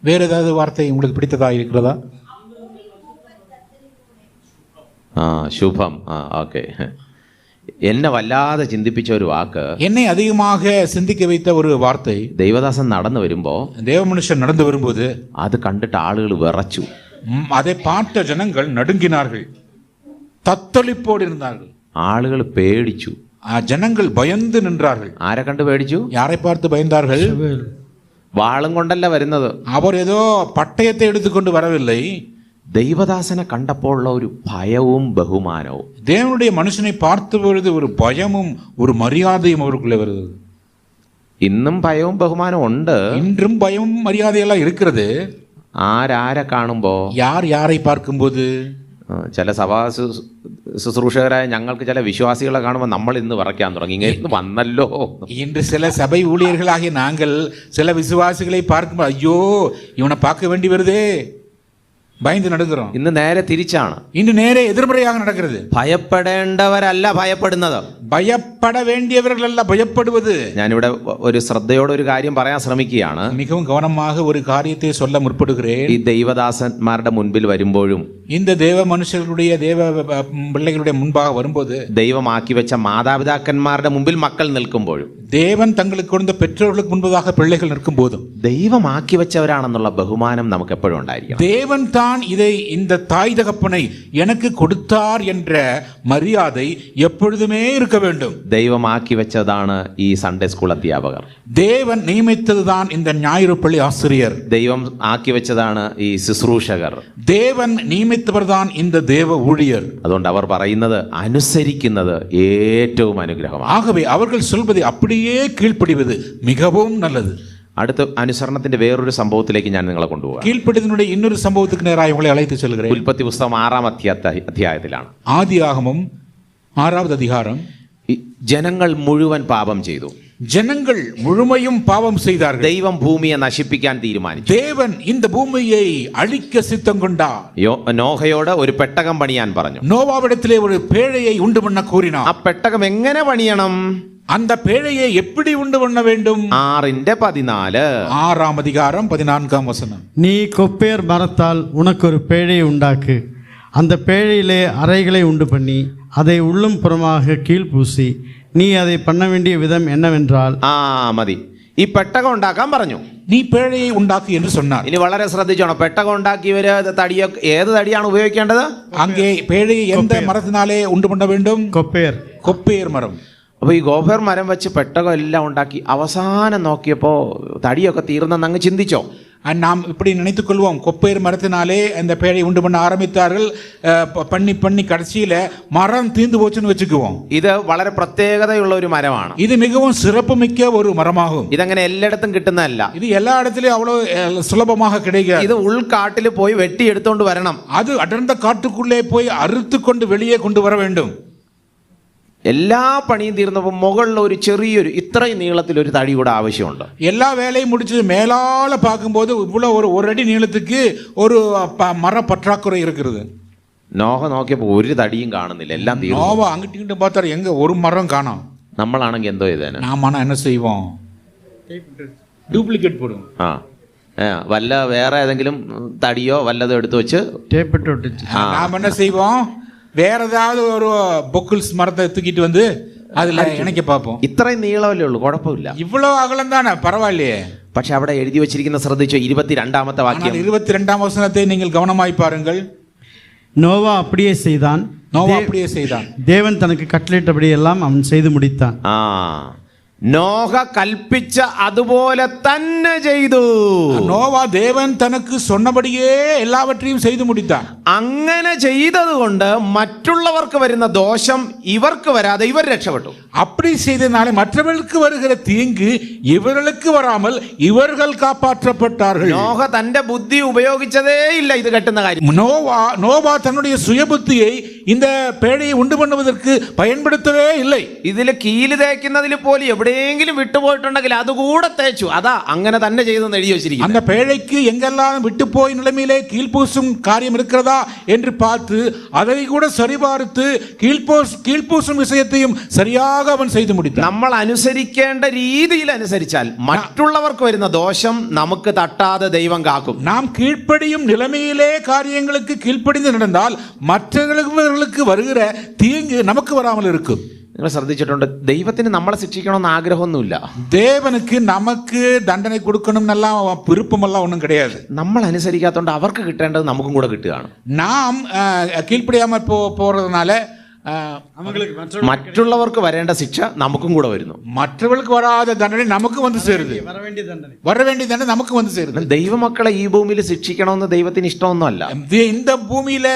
வேற ஏதாவது வார்த்தை உங்களுக்கு பிடித்ததா இருக்கிறதா? ശുഭം. ഓക്കെ. എന്നെ വല്ലാതെ ചിന്തിപ്പിച്ച ഒരു വാക്ക്, என்னை அதிகமாக சிந்திக்க வைத்த ஒரு வார்த்தை, ദൈവദാസൻ നടന്നു വരുമ്പോ, தேவ மனுஷன் நடந்து வரும்போது അത് കണ്ടിട്ട് ആളുകൾ വിറച്ചു. அதை பார்த்த ஜனங்கள் நடுங்கினார்கள், தத்தளிப்போடு இருந்தார்கள். ആളുകൾ പേടിച്ചു. ஜனங்கள் பயந்து நின்றார்கள். ആരെ കണ്ട് പേടിച്ചു? யாரை பார்த்து பயந்தார்கள்? വാളും കൊണ്ടല്ല വരുന്നത്. அவர் ஏதோ பட்டயத்தை எடுத்துக்கொண்டு வரவில்லை. ദൈവദാസനെ കണ്ടപ്പോഴുള്ള ഒരു ഭയവും ബഹുമാനവും. தேவனுடைய மனுஷனை பார்த்த பொழுது ஒரு பயமும் ஒரு மரியாதையும் அவருக்குள்ளே வருது. ഇന്നും ഭയവും ബഹുമാനവും ഉണ്ട്. இன்றும் பயமும் மரியாதையெல்லாம் இருக்கிறது. ആരാരെ കാണുമ്പോ, யார் யாரை பார்க்கும்போது, ചില സഭാ ശുശ്രൂഷകരായ ഞങ്ങൾക്ക് ചില വിശ്വാസികളെ കാണുമ്പോൾ നമ്മൾ ഇന്ന് വിറയ്ക്കാൻ തുടങ്ങി, ഇങ്ങനെ വന്നല്ലോ. இன்று சில சபை ஊழியர்களாகிய நாங்கள் சில விசுவாசிகளை பார்க்கும்போது, ஐயோ இவனை பார்க்க வேண்டி வருதே, பயந்து நடுக்கிறோம். ഇന്ന് നേരെ തിരിച്ചാണ്. இன்று நேரே எதிர்மறையாக நடக்கிறது. ഭയപ്പെടേണ്ടവരല്ല ഭയപ്പെടുന്നത്, பயப்பட வேண்டியவர்கள் அல்ல பயப்படுவது. ഞാനിവിടെ ഒരു ശ്രദ്ധയോടെ ഒരു കാര്യം പറയാൻ ശ്രമിക്കുകയാണ്. மிகவும் கவனமாக ஒரு காரியத்தை சொல்ல முற்படுகிறேன். ഈ ദൈവദാസന്മാരുടെ മുൻപിൽ വരുമ്പോഴും, இந்த தேவ மனுஷர்களுடைய தேவ பிள்ளைகளுடைய முன்பாக வரும்போது, ദൈവമാക്കി വെച്ച മാതാപിതാക്കന്മാരുടെ മുമ്പിൽ മക്കൾ നിൽക്കുമ്പോഴും, தேவன் தங்களுக்கு கொடுத்த பெற்றோர்களுக்கு முன்பதாக பிள்ளைகள் நிற்கும் போதும், ദൈവമാക്കി വെച്ചവരാണെന്നുള്ള ബഹുമാനം നമുക്ക് എപ്പോഴും ഉണ്ടായിരിക്കണം. தேவன் தான் இதை, இந்த தாய் தகப்பனை எனக்கு கொடுத்தார் என்ற மரியாதை எப்பொழுதுமே இருக்க வேண்டும். ദൈവമാക്കി വെച്ചതാണ് ഈ സൺഡേ സ്കൂൾ അധ്യാപകർ. தேவன் நியமித்ததுதான் இந்த ஞாயிறு பள்ளி ஆசிரியர். ദൈവം ആക്കി വെച്ചതാണ് ഈ ശുശ്രൂഷകർ. தேவன் நியமித்தவர்தான் இந்த தேவ ஊழியர். അതുകൊണ്ട് അവർ പറയുന്നത് അനുസരിക്കുന്നത് ഏറ്റവും അനുഗ്രഹമാണ്. ஆகவே அவர்கள் சொல்வதை அப்படியே கீழ்ப்படிவது மிகவும் நல்லது. അടുത്ത അനുസരണത്തിന്റെ വേറൊരു സംഭവത്തിലേക്ക് ഞാൻ നിങ്ങളെ കൊണ്ടുപോകാം. கீழ்ப்படிதனுடைய இன்னொரு சம்பவத்துக்கு நேராக உங்களை அழைத்து செல்கிறேன். ഉൽപ്പത്തി പുസ്തകം 6-ാം അധ്യായത്തിലാണ്. ஆதியாகமம் 6வது அதிகாரம். ജനങ്ങൾ മുഴുവൻ പാപം ചെയ്തു. ஜனங்கள் முழுமையும் பாவம் செய்தார்கள். ദൈവം ഭൂമിയെ നശിപ്പിക്കാൻ തീരുമാനിച്ചു. தேவன் இந்த பூமியை அழிக்க சித்தம் கொண்டார். നോഹയോട് ഒരു പെട്ടകം പണിയാൻ പറഞ്ഞു. நோவாவிடத்திலே ஒரு பேழையை உண்டு பண்ண கூறினார். ആ പെട്ടകം എങ്ങനെ പണിയണം? அந்த பேழையை எப்படி உண்டு பண்ண வேண்டும்? 6:14. 6ஆம் அதிகாரம் 14ஆம் வசனம். நீ கொப்பேர் மரத்தால் உனக்கு ஒரு பேழையை உண்டாக்கு, அந்த பேழையிலே அறைகளை உண்டு பண்ணி அதை உள்ளும் புறமாக കീഴ്പൂசி, നീ அதை பண்ண வேண்டிய விதம் என்னவென்றால். മതി. ഈ പെട്ടകം ഉണ്ടാക്കാൻ പറഞ്ഞു. നീ പേഴയെ ഉണ്ടാക്കി എന്ന് சொன்னார். ഇനി വളരെ ശ്രദ്ധിച്ചോണം. പെട്ടകം ഉണ്ടാക്കിയവര് തടിയൊക്കെ ഏത് തടിയാണ് ഉപയോഗിക്കേണ്ടത്? அங்கே பேழையை எந்த மரத்தினாலே உண்டு பண்ண வேண்டும்? கொப்பேர். கொப்பேர் மரம். അപ്പോൾ ഈ ഗോഫർ മരം വെച്ച് പെട്ടകം എല്ലാം ഉണ്ടാക്കി അവസാനം നോക്കിയപ്പോൾ തടിയൊക്കെ തീർന്നെന്ന് അങ്ങ് ചിന്തിച്ചോ? நாம் இப்படி நினைத்துக் கொள்வோம், கொப்பேர் மரத்தினாலே அந்த பேழை உண்டு பண்ண ஆரம்பித்தார்கள். பண்ணி பண்ணி கடைசியில மரம் தீர்ந்து போச்சுன்னு வச்சுக்குவோம். ഇത് വളരെ പ്രത്യേകതയുള്ള ഒരു മരമാണ്. இது மிகவும் சிறப்புமிக்க ஒரு மரமாகும். ഇതങ്ങനെ എല്ലായിടത്തും കിട്ടുന്നതല്ല. இது எல்லா இடத்திலும் அவ்வளவு சுலபமாக கிடைக்காது. ഇത് ഉൾക്കാട്ടിൽ പോയി വെട്ടി എടുത്തോണ്ട് വരണം. அது அடர்ந்த காட்டுக்குள்ளே போய் அறுத்து கொண்டு வெளியே கொண்டு வர வேண்டும். എല്ലാ പണിയും തീർന്നപ്പോൾ മുകളിൽ ഒരു ചെറിയൊരു ഇത്രയും നീളത്തിലൊരു തടി കൂടെ ആവശ്യമുണ്ട്. எல்லா வேலையும் முடிச்சு மேலால பார்க்கும்போது இவ்வளவு ஒரு அடி நீளத்துக்கு ஒரு மர பற்றாக்குறை இருக்கிறது. നോഹ നോക്കിയപ്പോൾ ഒരു തടിയും കാണുന്നില്ല, എല്ലാം തീർന്നു. நோவா அங்கிட்டு இங்கிட்டு பார்த்தாரு, எங்க ஒரு மரம் காணோம். നമ്മളാണെങ്കിൽ എന്തോ ചെയ്തേനെ? நாம என்ன செய்வோம்? டூப்ளிகேட் போடுவோம். വല്ല വേറെ ഏതെങ്കിലും തടിയോ വല്ലതോ എടുത്തു വെച്ച് ടേപ്പിട്ട് ഒട്ടിച്ച് நாம என்ன செய்வோம்? வேற ஏதாவது ஒரு பொக்கிள்ஸ் மரத்தை தூக்கிட்டு வந்து அதுல இணைக்க பார்ப்போம். ഇത്രയും നീളമല്ലേ ഉള്ളൂ, കുഴപ്പമില്ല. இவ்வளவு அகலம் தானே, பரவாயில்லையே. പക്ഷെ അവിടെ എഴുതി വെച്ചിരിക്കുന്ന ശ്രദ്ധിച്ചോ, 22ാമത്തെ വാക്യം. 22ஆம் வசனத்தை நீங்கள் கவனமாய் பாருங்கள். நோவா அப்படியே செய்தான். நோவா அப்படியே செய்தான். தேவன் தனக்கு கட்டளையிட்டபடி எல்லாம் அவன் செய்து முடித்தான். നോഹ കൽപ്പിച്ച അതുപോലെ തന്നെ ചെയ്തു. നോവ ദേവൻ തനക്ക് சொன்னபடியே எல்லாவற்றையும் செய்து முடித்தான். അങ്ങനെ ചെയ്തതുകൊണ്ട് മറ്റുള്ളവർക്ക് വരുന്ന ദോഷം ഇവർക്ക് വരാതെ ഇവർ രക്ഷപ്പെട്ടു. அப்படி செய்தனால மற்றவர்களுக்கு வருகிற தீங்கு இவர்களுக்கு வராமல் இவர்கள் காப்பாற்றப்பட்டார்கள். നോഹ തന്റെ ബുദ്ധി ഉപയോഗിച്ചതേ ഇല്ല ഇത് കെട്ടുന്ന കാര്യം. நோவா தன்னுடைய சுயபுத்தியை இந்த பேழையை உண்டு பண்ணுவதற்கு பயன்படுத்தவே இல்லை. ഇതില് കീല് തേക്കുന്നതിൽ പോലും എവിടെയെങ്കിലും വിട്ടുപോയിട്ടുണ്ടെങ്കിൽ അതുകൂടെ തേച്ചു. അതാ അങ്ങനെ തന്നെ ചെയ്തെന്ന് എഴുതി വെച്ചിരിക്കുന്നു. அந்த பேழைக்கு எங்கெல்லாம் விட்டு போய் நிலைமையிலே கீழ்பூசும் காரியம் இருக்கிறதா என்று பார்த்து அதை கூட சரிபார்த்து கீழ்பூசும் விஷயத்தையும் சரியாக அவன் செய்து முடித்தான். നമ്മൾ അനുസരിക്കേണ്ട രീതിയിൽ അനുസരിച്ചാൽ മറ്റുള്ളവർക്ക് വരുന്ന ദോഷം നമുക്ക് തട്ടാതെ ദൈവം കാക്കും. நாம் கீழ்ப்படியும் நிலைமையிலே காரியங்களுக்கு கீழ்ப்படிந்து நடந்தால் மற்றவர்களுக்கு வருகிற தீங்கு நமக்கு வராமல் இருக்கும். നിങ്ങൾ ശ്രദ്ധിച്ചിട്ടുണ്ട്, ദൈവത്തിന് നമ്മളെ ശിക്ഷിക്കണമെന്ന് ആഗ്രഹമൊന്നുമില്ല. தேவனுக்கு நமக்கு தண்டனை கொடுக்கணும்னெல்லாம் விருப்பமெல்லாம் ஒன்றும் கிடையாது. നമ്മൾ അനുസരിക്കാത്തതുകൊണ്ട് അവർക്ക് കിട്ടേണ്ടത് നമുക്കും കൂടെ കിട്ടുകയാണ്. நாம் கீழ்ப்படியாமல் போறதுனால മറ്റുള്ളവർക്ക് വരേണ്ട ശിക്ഷ നമുക്കും കൂടെ വരുന്നു. மற்றவர்களுக்கு வராத தண்டனை நமக்கு வந்து சேருது. வர வேண்டிய தண்டனை நமக்கு வந்து சேருது. ദൈവമക്കളെ ഈ ഭൂമിയിൽ ശിക്ഷിക്കണമെന്ന് ദൈവത്തിന് ഇഷ്ടമൊന്നുമല്ല. இந்த பூமியில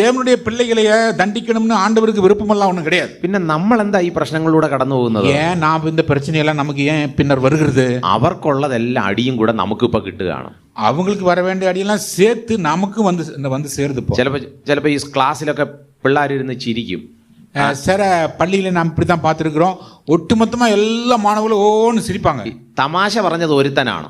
தேவனுடைய பிள்ளைகளை தண்டிக்கணும்னு ஆண்டவருக்கு விருப்பமெல்லாம் ஒன்றும் கிடையாது. പിന്നെ നമ്മൾ എന്താ ഈ പ്രശ്നങ്ങളിലൂടെ കടന്നു പോകുന്നത്? ஏன் நாம் இந்த பிரச்சனையெல்லாம் நமக்கு ஏன் பின்னர் வருகிறது? അവർക്കുള്ളതെല്ലാം അടിയും കൂടെ നമുക്ക് ഇപ്പൊ കിട്ടുകയാണ്. அவங்களுக்கு வர வேண்டிய அடியெல்லாம் சேர்த்து நமக்கு வந்து சேருது. ചിലപ്പോ ഈ ക്ലാസ്സിലൊക്കെ പിള്ളേരിരുന്ന് ചിരിക്കും. சில பள்ளியில நாம் இப்படித்தான் பார்த்துருக்கிறோம். ஒட்டுமொத்தமா எல்லா மாணவர்களும் ஓன்னு சிரிப்பாங்க. തമാശ പറഞ്ഞത് ഒരുത്തനാണ്,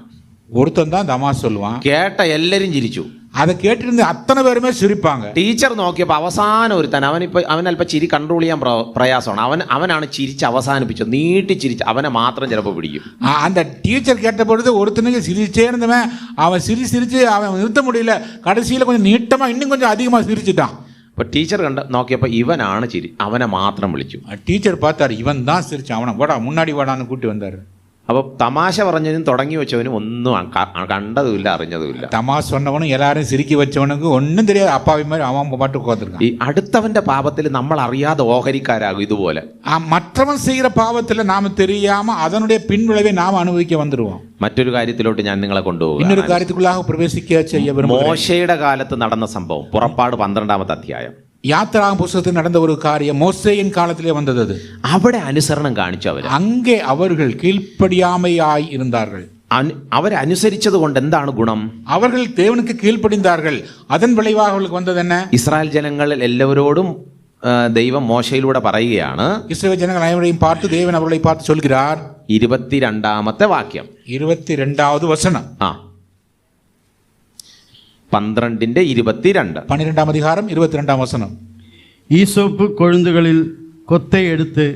ஒருத்தன் தான் தமாஷ் சொல்லுவான். കേട്ട എല്ലാരും ചിരിച്ചു. அதை கேட்டிருந்து அத்தனை பேருமே சிரிப்பாங்க. ടീച്ചർ നോക്കിയപ്പോൾ അവസാനം ഒരുത്തൻ അവനല്പം ചിരി കൺട്രോൾ ചെയ്യാൻ പ്രയാസമാണ്. അവനാണ് ചിരിച്ച് അവസാനിപ്പിച്ചത്, നീട്ടി ചിരിച്ച് അവനെ മാത്രം ചിലപ്പോൾ പിടിക്കും. அந்த டீச்சர் கேட்ட பொழுது ஒருத்தனுக்கு சிரிச்சே இருந்தவன் அவன் சிரிச்சு அவன் நிறுத்த முடியல. கடைசியில் கொஞ்சம் நீட்டமா இன்னும் கொஞ்சம் அதிகமா சிரிச்சுட்டான். അപ്പോൾ ടീച്ചർ നോക്കിയപ്പോൾ ഇവനാണ് ചിരി, അവനെ മാത്രം വിളിച്ചു. டீச்சர் பார்த்தாரு, இவன் தான் சிரிச்சான், அவனை வாடா முன்னாடி வாடான்னு கூட்டி வந்தாரு. അപ്പോൾ തമാശ പറഞ്ഞതിനും തുടങ്ങി വെച്ചവനും ഒന്നും കണ്ടതുമില്ല, അറിഞ്ഞതുമില്ല. തമാശ சொன்னவனும் எல்லாரும் சிரிக்க வச்சவனுக்கு ஒன்றும் தெரியாது, அப்பாவி மாதிரி அவன் பாட்டு உட்காந்துருக்கான். ഈ അടുത്തവന്റെ പാപത്തിൽ നമ്മൾ അറിയാതെ ഓഹരിക്കാരാകും. ഇതുപോലെ மற்றவன் செய்கிற பாவத்தில் நாம தெரியாம அதனுடைய பின்விளைவை நாம் அனுபவிக்க வந்துருவோம். മറ്റൊരു കാര്യത്തിലോട്ട് ഞാൻ നിങ്ങളെ കൊണ്ടുപോകും. இன்னொரு காரியத்துக்குள்ளாக பிரவேசிக்க செய்ய விரும்புகிறேன். മോശയുടെ കാലത്ത് നടന്ന സംഭവം, പുറപ്പാട് 12ാമത്തെ അധ്യായം. யாத்திராகம் புத்தகத்தில் நடந்த ஒரு காரியம் மோசேயின் காலத்திலே வந்தது. அது അവിടെ അനുസരണം കാണിച്ചു. அங்கே அவர்கள் கீழ்ப்படியாமையாய் இருந்தார்கள். അവരനുസരിച്ചത് കൊണ്ട് എന്താണ് ഗുണം? அவர்கள் தேவனுக்கு கீழ்ப்படிந்தார்கள். அதன் விளைவாக அவர்களுக்கு வந்தது என்ன? ഇസ്രായേൽ ജനങ്ങൾ എല്ലാവരോടും ദൈവം മോശയിലൂടെ പറയുകയാണ്. இஸ்ரவேல் ஜனங்கள் அனைவரையும் பார்த்து தேவன் அவர்களை பார்த்து சொல்கிறார். 22ാമത്തെ വാക്യം, 22வது வசனம். 12:22. 12ஆம் அதிகாரம் 22ஆம் வசனம். ஈசோப்பு கொழுந்துகளில் கொத்தை எடுத்து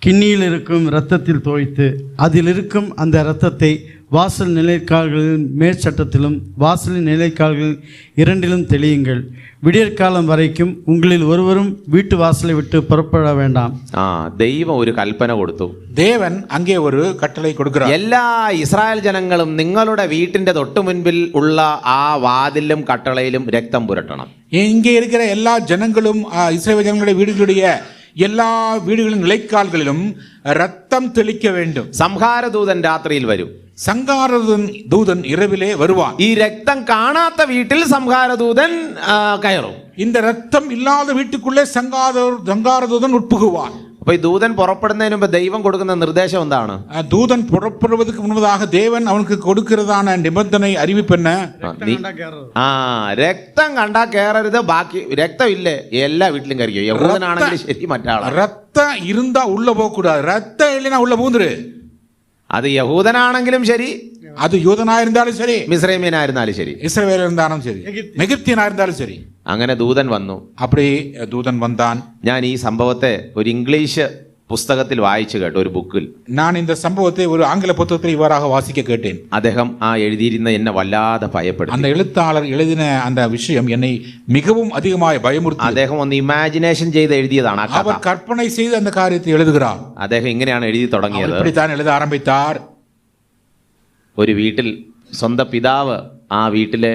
கிண்ணியில் இருக்கும் இரத்தத்தில் தோய்த்து அதில் இருக்கும் அந்த இரத்தத்தை வாசல் நிலைக்கால்களின் மேற்சட்டத்திலும் வாசலின் நிலைக்கால்களில் இரண்டிலும் தெளியுங்கள். விடியற்காலம் வரைக்கும் உங்களில் ஒருவரும் வீட்டு வாசலை விட்டு പുറപ്പെட വേണ്ടാം. ദൈവം ഒരു കൽപ്പന കൊടുത്തു. தேவன் அங்கே ஒரு கட்டளை கொடுக்கிறார். എല്ലാ ഇസ്രായേൽ ജനങ്ങളും നിങ്ങളുടെ വീട്ടിന്റെ തൊട്ടു മുൻപിൽ ഉള്ള ആ വാതിലും കട്ടളയിലും രക്തം പുരട്ടണം. இங்கே இருக்கிற எல்லா ஜனங்களும் இஸ்ரவேல் ஜனங்களுடைய வீடுகளுடைய எல்லா வீடுகளின் நிலைக்கால்களிலும் ரத்தம் தெளிக்க வேண்டும். സംഹാരദൂതൻ രാത്രിയിൽ വരും. ദൂതൻ ഇരവിലെ വരുവാൻ. ഈ രക്തം കാണാത്ത വീട്ടിൽ സംഹാരദൂതൻ കയറും. இந்த ரத்தம் இல்லாத வீட்டுக்குள்ளே சங்காரதூதன் உட்புகுவான். അപ്പൊ ഈ ദൂതൻ പുറപ്പെടുന്നതിന് മുമ്പ് ദൈവം കൊടുക്കുന്ന നിർദ്ദേശം എന്താണ്? தூதன் புறப்படுவதற்கு முன்பதாக தேவன் அவனுக்கு கொடுக்கிறதான நிபந்தனை அறிவிப்பு என்ன? രക്തം കണ്ടാ കയറരുത്. ബാക്കി രക്തം ഇല്ലേ എല്ലാ വീട്ടിലും കയറിയോ. യഹൂദനാണെങ്കിലും ശരി, മറ്റാളാ. ரத்தம் இருந்தா உள்ள போக கூடாது. ரத்தம் இல்லைன்னா உள்ள பூந்துரு. അത് യഹൂദനാണെങ്കിലും ശരി, அது யூதனா இருந்தாலும் சரி, മിസ്രൈമ്യനായിരുന്നാലും ശരി, இஸ்ரவேல் இருந்தாலும் சரி, எகிப்தியனா இருந்தாலும் சரி. അങ്ങനെ ദൂതൻ വന്നു. அப்படி தூதன் வந்தான். ഞാൻ ഈ സംഭവത്തെ ഒരു ഇംഗ്ലീഷ് പുസ്തകത്തിൽ വായിച്ചു കേട്ടു, ഒരു ബുക്കിൽ. நான் இந்த சம்பவத்தை ஒரு ஆங்கில புத்தகத்தில் இவ்வாறாக வாசிக்க கேட்டேன். അദ്ദേഹം എഴുതിയിരുന്ന എന്നെ വല്ലാതെ ഭയപ്പെടുത്തി. அந்த எழுத்தாளர் எழுதின அந்த விஷயம் என்னை மிகவும் அதிகமாக பயமுறுத்தி. അദ്ദേഹം ഒന്ന് ഇമാജിനേഷൻ ചെയ്ത് എഴുതിയതാണ് ആ കഥ. அவர் கற்பனை செய்து அந்த காரியத்தை எழுதுகிறார். അദ്ദേഹം ഇങ്ങനെയാണ് എഴുതി തുടങ്ങിയത്. இப்படித்தான் எழுத ஆரம்பித்தார். ഒരു വീട്ടിൽ സ്വന്തം പിതാവ് ആ വീട്ടിലെ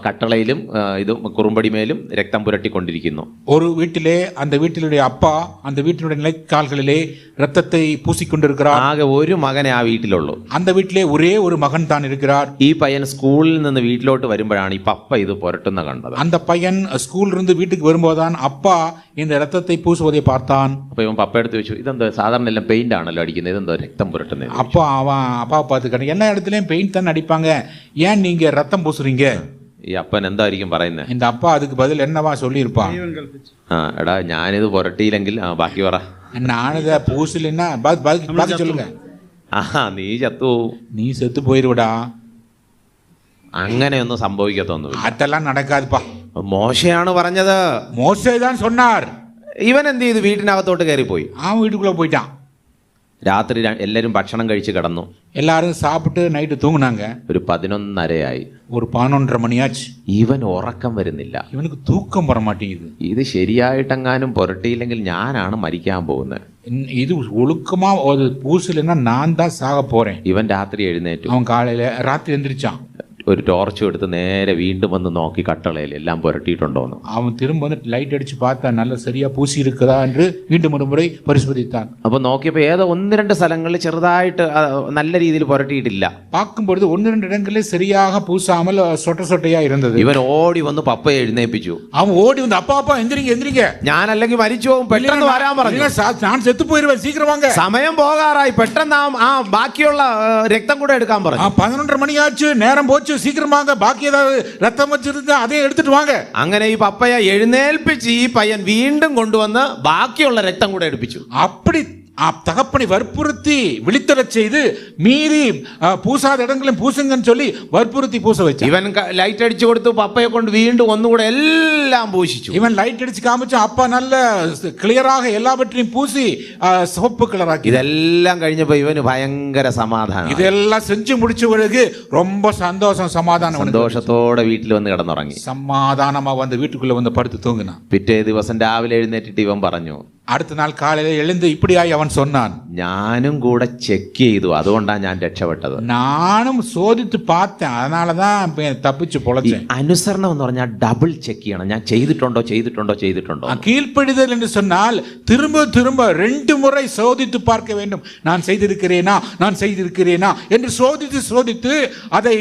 കട്ടളയിലും ഇത് കുറുമ്പടിമേലും രക്തം പുരട്ടിക്കൊണ്ടിരിക്കുന്നു. ஒரு வீட்டிலே அந்த வீட்டிலுடைய அப்பா அந்த வீட்டினுடைய நிலைக்கால்களிலே ரத்தத்தை பூசிக்கொண்டிருக்கிறார். ആകെ ഒരു മകനെ ആ വീട്ടിലുള്ളൂ. அந்த வீட்டிலே ஒரே ஒரு மகன் தான் இருக்கிறார். ഈ പയ്യൻ സ്കൂളിൽ നിന്ന് വീട്ടിലോട്ട് വരുമ്പോഴാണ് ഈ പപ്പ ഇത് പുരട്ടുന്ന കണ്ടത്. அந்த பையன் ஸ்கூல்ல இருந்து வீட்டுக்கு வரும்போதுதான் அப்பா இந்த ரத்தத்தை பூசுவதை பார்த்தான். അപ്പൊ ഇവൻ പപ്പ എടുത്ത് വെച്ചു, ഇതെന്തോ സാധാരണ എല്ലാം പെയിന്റ് ആണല്ലോ അടിക്കുന്നത്, ഇതെന്തോ രക്തം പുരട്ടുന്നത്. அப்பா அவன் அப்பா பார்த்துக்கிட்ட எல்லா இடத்துலயும் பெயிண்ட் தான் அடிப்பாங்க, ஏன் நீங்க ரத்தம் பூசுறீங்க? ഈ അപ്പൻ എന്തായിരിക്കും പറയുന്നത്? இந்த அப்பா அதுக்கு பதில் என்னவா சொல்லி இருப்பான்? എടാ ഞാനിത് പുരട്ടിയില്ലെങ്കിൽ ബാക്കി പറ. நானத பூசலைன்னா பாக்கி சொல்லுங்க. നീ ചത്തു, நீ செத்து போயிருவடா. അങ്ങനെയൊന്നും സംഭവിക്കത്തൊന്നുമില്ല. அதெல்லாம் நடக்காதுப்பா. മോശയാണ് പറഞ്ഞത്. மோசே தான் சொன்னார். ഇവൻ എന്ത് ചെയ്തു? വീട്ടിനകത്തോട്ട് കയറിപ്പോയി. அவன் വീட்டுக்குள்ள போயிட்டான். രാത്രി എല്ലാവരും ഭക്ഷണം കഴിച്ച് കിടന്നു. எல்லாரும் சாப்பிட்டு நைட்டு தூங்குனாங்க. ഒരു 11:30 ஒரு 11:30 மணியாச்சு. ഇവൻ ഉറക്കം വരുന്നില്ല. இவனுக்கு தூக்கம் வர மாட்டேங்குது. ഇത് ശരിയായിട്ടെങ്ങാനും പുരട്ടിയില്ലെങ്കിൽ ഞാനാണ് മരിക്കാൻ പോകുന്നത്. இது ஒழுக்கமா ஒரு பூசலைன்னா நான் தான் சாக போறேன். ഇവൻ രാത്രി എഴുന്നേറ്റു. அவன் காலையில ராத்திரி எந்திரிச்சான். ഒരു ടോർച്ചും എടുത്ത് നേരെ വീണ്ടും വന്ന് നോക്കി കട്ടളയിൽ എല്ലാം പുരട്ടിയിട്ടുണ്ടോന്ന്. அவன் திரும்ப வந்து லைட் அடிச்சு பார்த்தா நல்ல சரியா பூசி இருக்குதா என்று மீண்டும் ஒரு முறை பரிசோதித்தான். അപ്പൊ നോക്കിയപ്പോ ഏതോ 1-2 സ്ഥലങ്ങളിൽ ചെറുതായിട്ട് നല്ല രീതിയിൽ പുരട്ടിയിട്ടില്ല. பார்க்கும்பொழுது 1-2 இடங்களில் சரியாக பூசாமல் சொட்ட சொட்டையா இருந்தது. ഇവൻ ഓടി വന്ന് പപ്പയെ എഴുന്നേൽപ്പിച്ചു. அவன் ஓடி வந்து அப்பா அப்பா எந்திரிங்க எந்திரிங்க, ഞാനല്ലെങ്കിൽ മരിച്ചു പോകും, പെട്ടെന്ന് വരാൻ പറഞ്ഞു. நான் செத்து போயிருவேன், சீக்கிரம் வாங்க. സമയം പോകാറായി, പെട്ടെന്ന് ആ ബാക്കിയുള്ള രക്തം കൂടെ എടുക്കാൻ പറഞ്ഞു. 11:30 மணியாச்சு, நேரம் போச்சு, சீக்கிரம் வாங்க, பாக்கி ஏதாவது ரத்தம் வச்சிருந்தா அதையும் எடுத்துட்டு வாங்க. അങ്ങനെ ഈ പപ്പയെ എഴുന്നേൽപ്പിച്ച് ഈ പയ്യൻ വീണ്ടും കൊണ്ടുവന്ന് ബാക്കിയുള്ള രക്തം കൂടെ എടുപ്പിച്ചു. அப்படி தகப்பனை வற்புறுத்தி விழித்தரச் செய்து மீறி பூசாத இடங்களும் பூசுங்கன்னு சொல்லி வற்புறுத்தி பூச வச்சு. ഇവൻ ലൈറ്റ് അടിച്ചു കൊടുത്തു, പപ്പയെ കൊണ്ട് വീണ്ടും ഒന്നുകൂടെ എല്ലാം പൂശിച്ചു. இவன் லைட் அடிச்சு காமிச்சு அப்பா நல்ல கிளியராக எல்லாவற்றையும் பூசி சிவப்பு கலராக்கி. ഇതെല്ലാം കഴിഞ്ഞപ്പോ ഇവന് ഭയങ്കര സമാധാനം. இதெல்லாம் செஞ்சு முடிச்ச பிறகு ரொம்ப சந்தோஷம், சமாதானம். സന്തോഷത്തോടെ വീട്ടിൽ വന്ന് കിടന്നുറങ്ങി. சமாதானமா வந்து வீட்டுக்குள்ள வந்து படுத்து தூங்கினான். പിറ്റേ ദിവസം രാവിലെ എഴുന്നേറ്റിട്ട് ഇവൻ പറഞ്ഞു, அடுத்த நாள் காலையில எழுந்து இப்படியாய் அவன் சொன்னான், ഞാനും കൂടെ ചെക്ക് ചെയ്തു, അതുകൊണ്ടാണ് ഞാൻ രക്ഷപ്പെട്ടത്. நானும் சோதித்து பார்த்தேன், அதனாலதான் தப்பிச்சு பொழைச்சேன். അനുസരണം എന്ന് പറഞ്ഞാൽ ഡബിൾ ചെക്ക് ചെയ്യണം. ഞാൻ ചെയ്തിട്ടുണ്ടോ ചെയ്തിട്ടുണ്ടോ ചെയ്തിട്ടുണ്ടോ. கீழ்ப்படிதல் என்று சொன்னால் திரும்ப திரும்ப 2 முறை சோதித்து பார்க்க வேண்டும். நான் செய்திருக்கிறேனா நான் செய்திருக்கிறேனா என்று சோதித்து சோதித்து அதை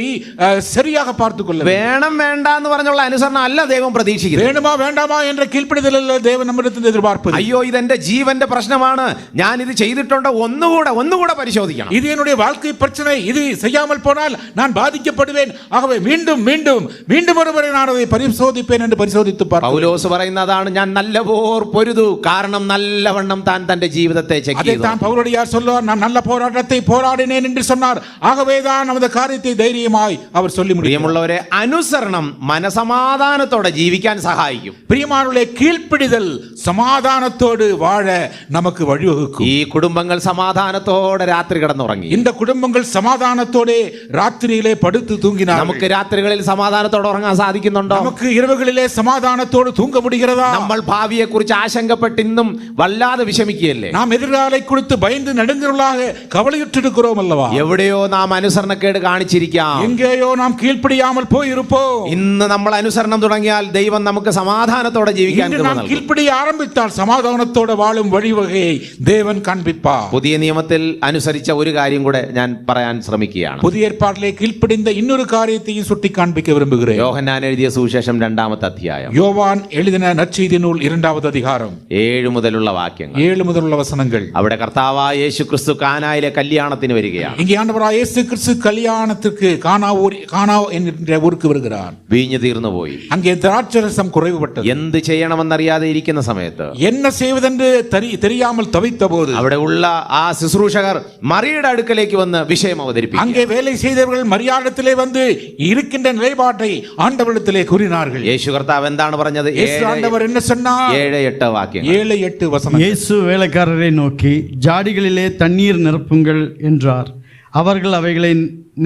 சரியாக பார்த்துக் கொள்ள. വേണം വേണ്ട എന്ന് പറഞ്ഞുള്ള അനുസരണം അല്ല ദൈവം പ്രതീക്ഷിക്കുന്നത്. வேணுமா வேண்டாமா என்ற கீழ்ப்படிதல் அல்ல தேவன் நம்மிடத்தில் எதிர்பார்ப்பது. അയ്യോ ഇതെന്റെ ജീവന്റെ പ്രശ്നമാണ്, ഞാൻ ഇത് ചെയ്തിട്ടുണ്ടോ, ഒന്നുകൂടെ പരിശോധിക്കണം. இது என்னுடைய வாழ்க்கை பிரச்சனை, இது செய்யாமல் போனால் நான் பாதிக்கப்படுவேன், ஆகவே மீண்டும் மீண்டும் மீண்டும் ஒருமுறை நான் அதை பரிசோதிப்பேன் என்று பரிசோதித்து பார்ப்பேன். പൗലോസ് പറയുന്നതാണ്, ഞാൻ നല്ല പോർ പൊരുതു, കാരണം നല്ലവണ്ണം താൻ തന്റെ ജീവിതത്തെ ചെക്ക് ചെയ്തു. அதைத்தான் பவுலடியார் சொல்வார், நான் நல்ல போராட்டத்தை போராடினேன் என்று சொன்னார். ஆகவே தான் நமது காரியத்தை தைரியமாய் அவர் சொல்லி முடித்தார். പ്രിയമുള്ളവരെ, അനുസരണം മനസമാധാനത്തോടെ ജീവിക്കാൻ സഹായിക്കും. பிரியமானவர்களே, கீழ்ப்படிதல் சமாதானத்தோடு வாழ நமக்கு வழிவகுக்கும். ഈ കുടുംബങ്ങൾ സമാധാനത്തോടെ രാത്രി കിടന്നുറങ്ങി. இந்த குடும்பங்கள் சமாதானத்தோடு ராத்திரியிலே படுத்து தூங்கினார்கள். നമുക്ക് രാത്രികളിൽ സമാധാനത്തോടെ ഉറങ്ങാൻ സാധിക്കുന്നുണ്ടോ? நமக்கு இரவுகளிலே சமாதானத்தோடு தூங்க முடிகிறதா? നമ്മൾ ഭാവിയെ കുറിച്ച് ആശങ്കപ്പെട്ട് ഇന്നും വല്ലാതെ വിഷമിക്കുകയല്ലേ? நாம் எதிர்காலை குறித்து பயந்து நடுங்குறவர்களாக கவலையுற்றிருக்கிறோம் அல்லவா? എവിടെയോ നാം അനുസരണക്കേട് കാണിച്ചിരിക്കാം. எங்கேயோ நாம் கீழ்ப்படியாமல் போயிருப்போம். ഇന്ന് നമ്മൾ അനുസരണം തുടങ്ങിയാൽ ദൈവം നമുക്ക് സമാധാനത്തോടെ ജീവിക്കാൻ நாம் கீழ்ப்படிய ஆரம்பித்தால் சமாதானத்தோடு குணத்தோட வாழும் வழிவகையை தேவன் காண்பிப்பார். പുതിയ നിയമത്തിൽ അനുസരിച്ച ഒരു കാര്യം കൂടെ ഞാൻ പറയാൻ ശ്രമിക്കുകയാണ്. புதிய ஏற்பாட்டிலே கீழ்ப்படிந்த இன்னொரு காரியத்தையும் சுட்டி காண்பிக்க விரும்புகிறேன். യോഹന്നാൻ എഴുതിയ സുവിശേഷം 2-ാമത്തെ അധ്യായം, யோவான் எழுதின நற்செய்தி நூல் 2வது அதிகாரம் 7 മുതലുള്ള വാക്യങ്ങൾ. 7 முதലുള്ള വസനങ്ങൾ. അവിടെ കർത്താവായ യേശു ക്രിസ്തു കാനായിലെ കല്യാണത്തിന് വരികയാണ്. இங்கே ஆண்டவராய் இயேசு கிறிஸ்து கல்யாணத்திற்கு கானா என்கிற ஊருக்கு வருகிறார். വീഞ്ഞ് തീർന്നുപോയി. அங்கே திராட்சரசம் குறைவுபட்டது. എന്ത് ചെയ്യണമെന്നറിയാതെ ഇരിക്കുന്ന സമയത്ത് என்ன செய்வதென்று தெரியாமல் தவித்த போது അവിടെ ഉള്ള ആ ശുശ്രൂഷകർ മറിയയുടെ അടുക്കലേക്ക് വന്ന് വിഷയം അവതരിപ്പിച്ചു. அங்கே வேலை செய்தவர்கள் மரியாதத்திலே வந்து இருக்கின்ற நிலைப்பாட்டை ஆண்டவரிடத்திலே கூறினார்கள். യേശു കർത്താവ് എന്താണ് പറഞ്ഞത്? இயேசு ஆண்டவர் என்ன சொன்னார்? 7-8 வாக்கியங்கள். 7-8 வசனம். இயேசு வேலைக்காரரை நோக்கி ஜாடிகளிலே தண்ணீர் நிரப்புங்கள் என்றார். அவர்கள் அவைகளை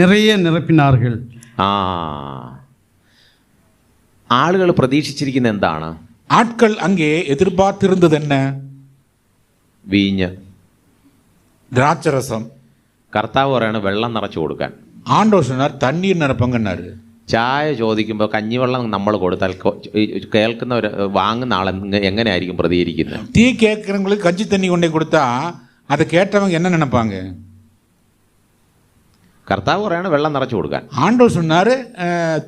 நிறைய நிரப்பினார்கள். ആളുകൾ പ്രതീക്ഷിച്ചിരിക്കുന്ന എന്താണ്? ஆட்கள் அங்கே எதிர்பார்த்திருந்தது என்ன? വീഞ്ഞ്, திராட்சரசம். കർത്താവ് പറയാണ് വെള്ളം നിറച്ചു കൊടുക്കാൻ. ஆண்டவர் சொன்னார் தண்ணீர் நிரப்புங்கன்னாரு. ചായ ചോദിക്കുമ്പോൾ കഞ്ഞിവെള്ളം നമ്മൾ കൊടുത്താൽ കേൾക്കുന്നവർ വാങ്ങുന്ന ആൾ എങ്ങനെയായിരിക്കും പ്രതികരിക്കുന്നത്? டீ கேட்கறவங்களுக்கு கஞ்சி தண்ணி கொண்டே கொடுத்தா அதை கேட்டவங்க என்ன நினைப்பாங்க? കർത്താവ് പറയാണ് വെള്ളം നിറച്ചു കൊടുക്കാൻ. ஆண்டவர் சொன்னாரு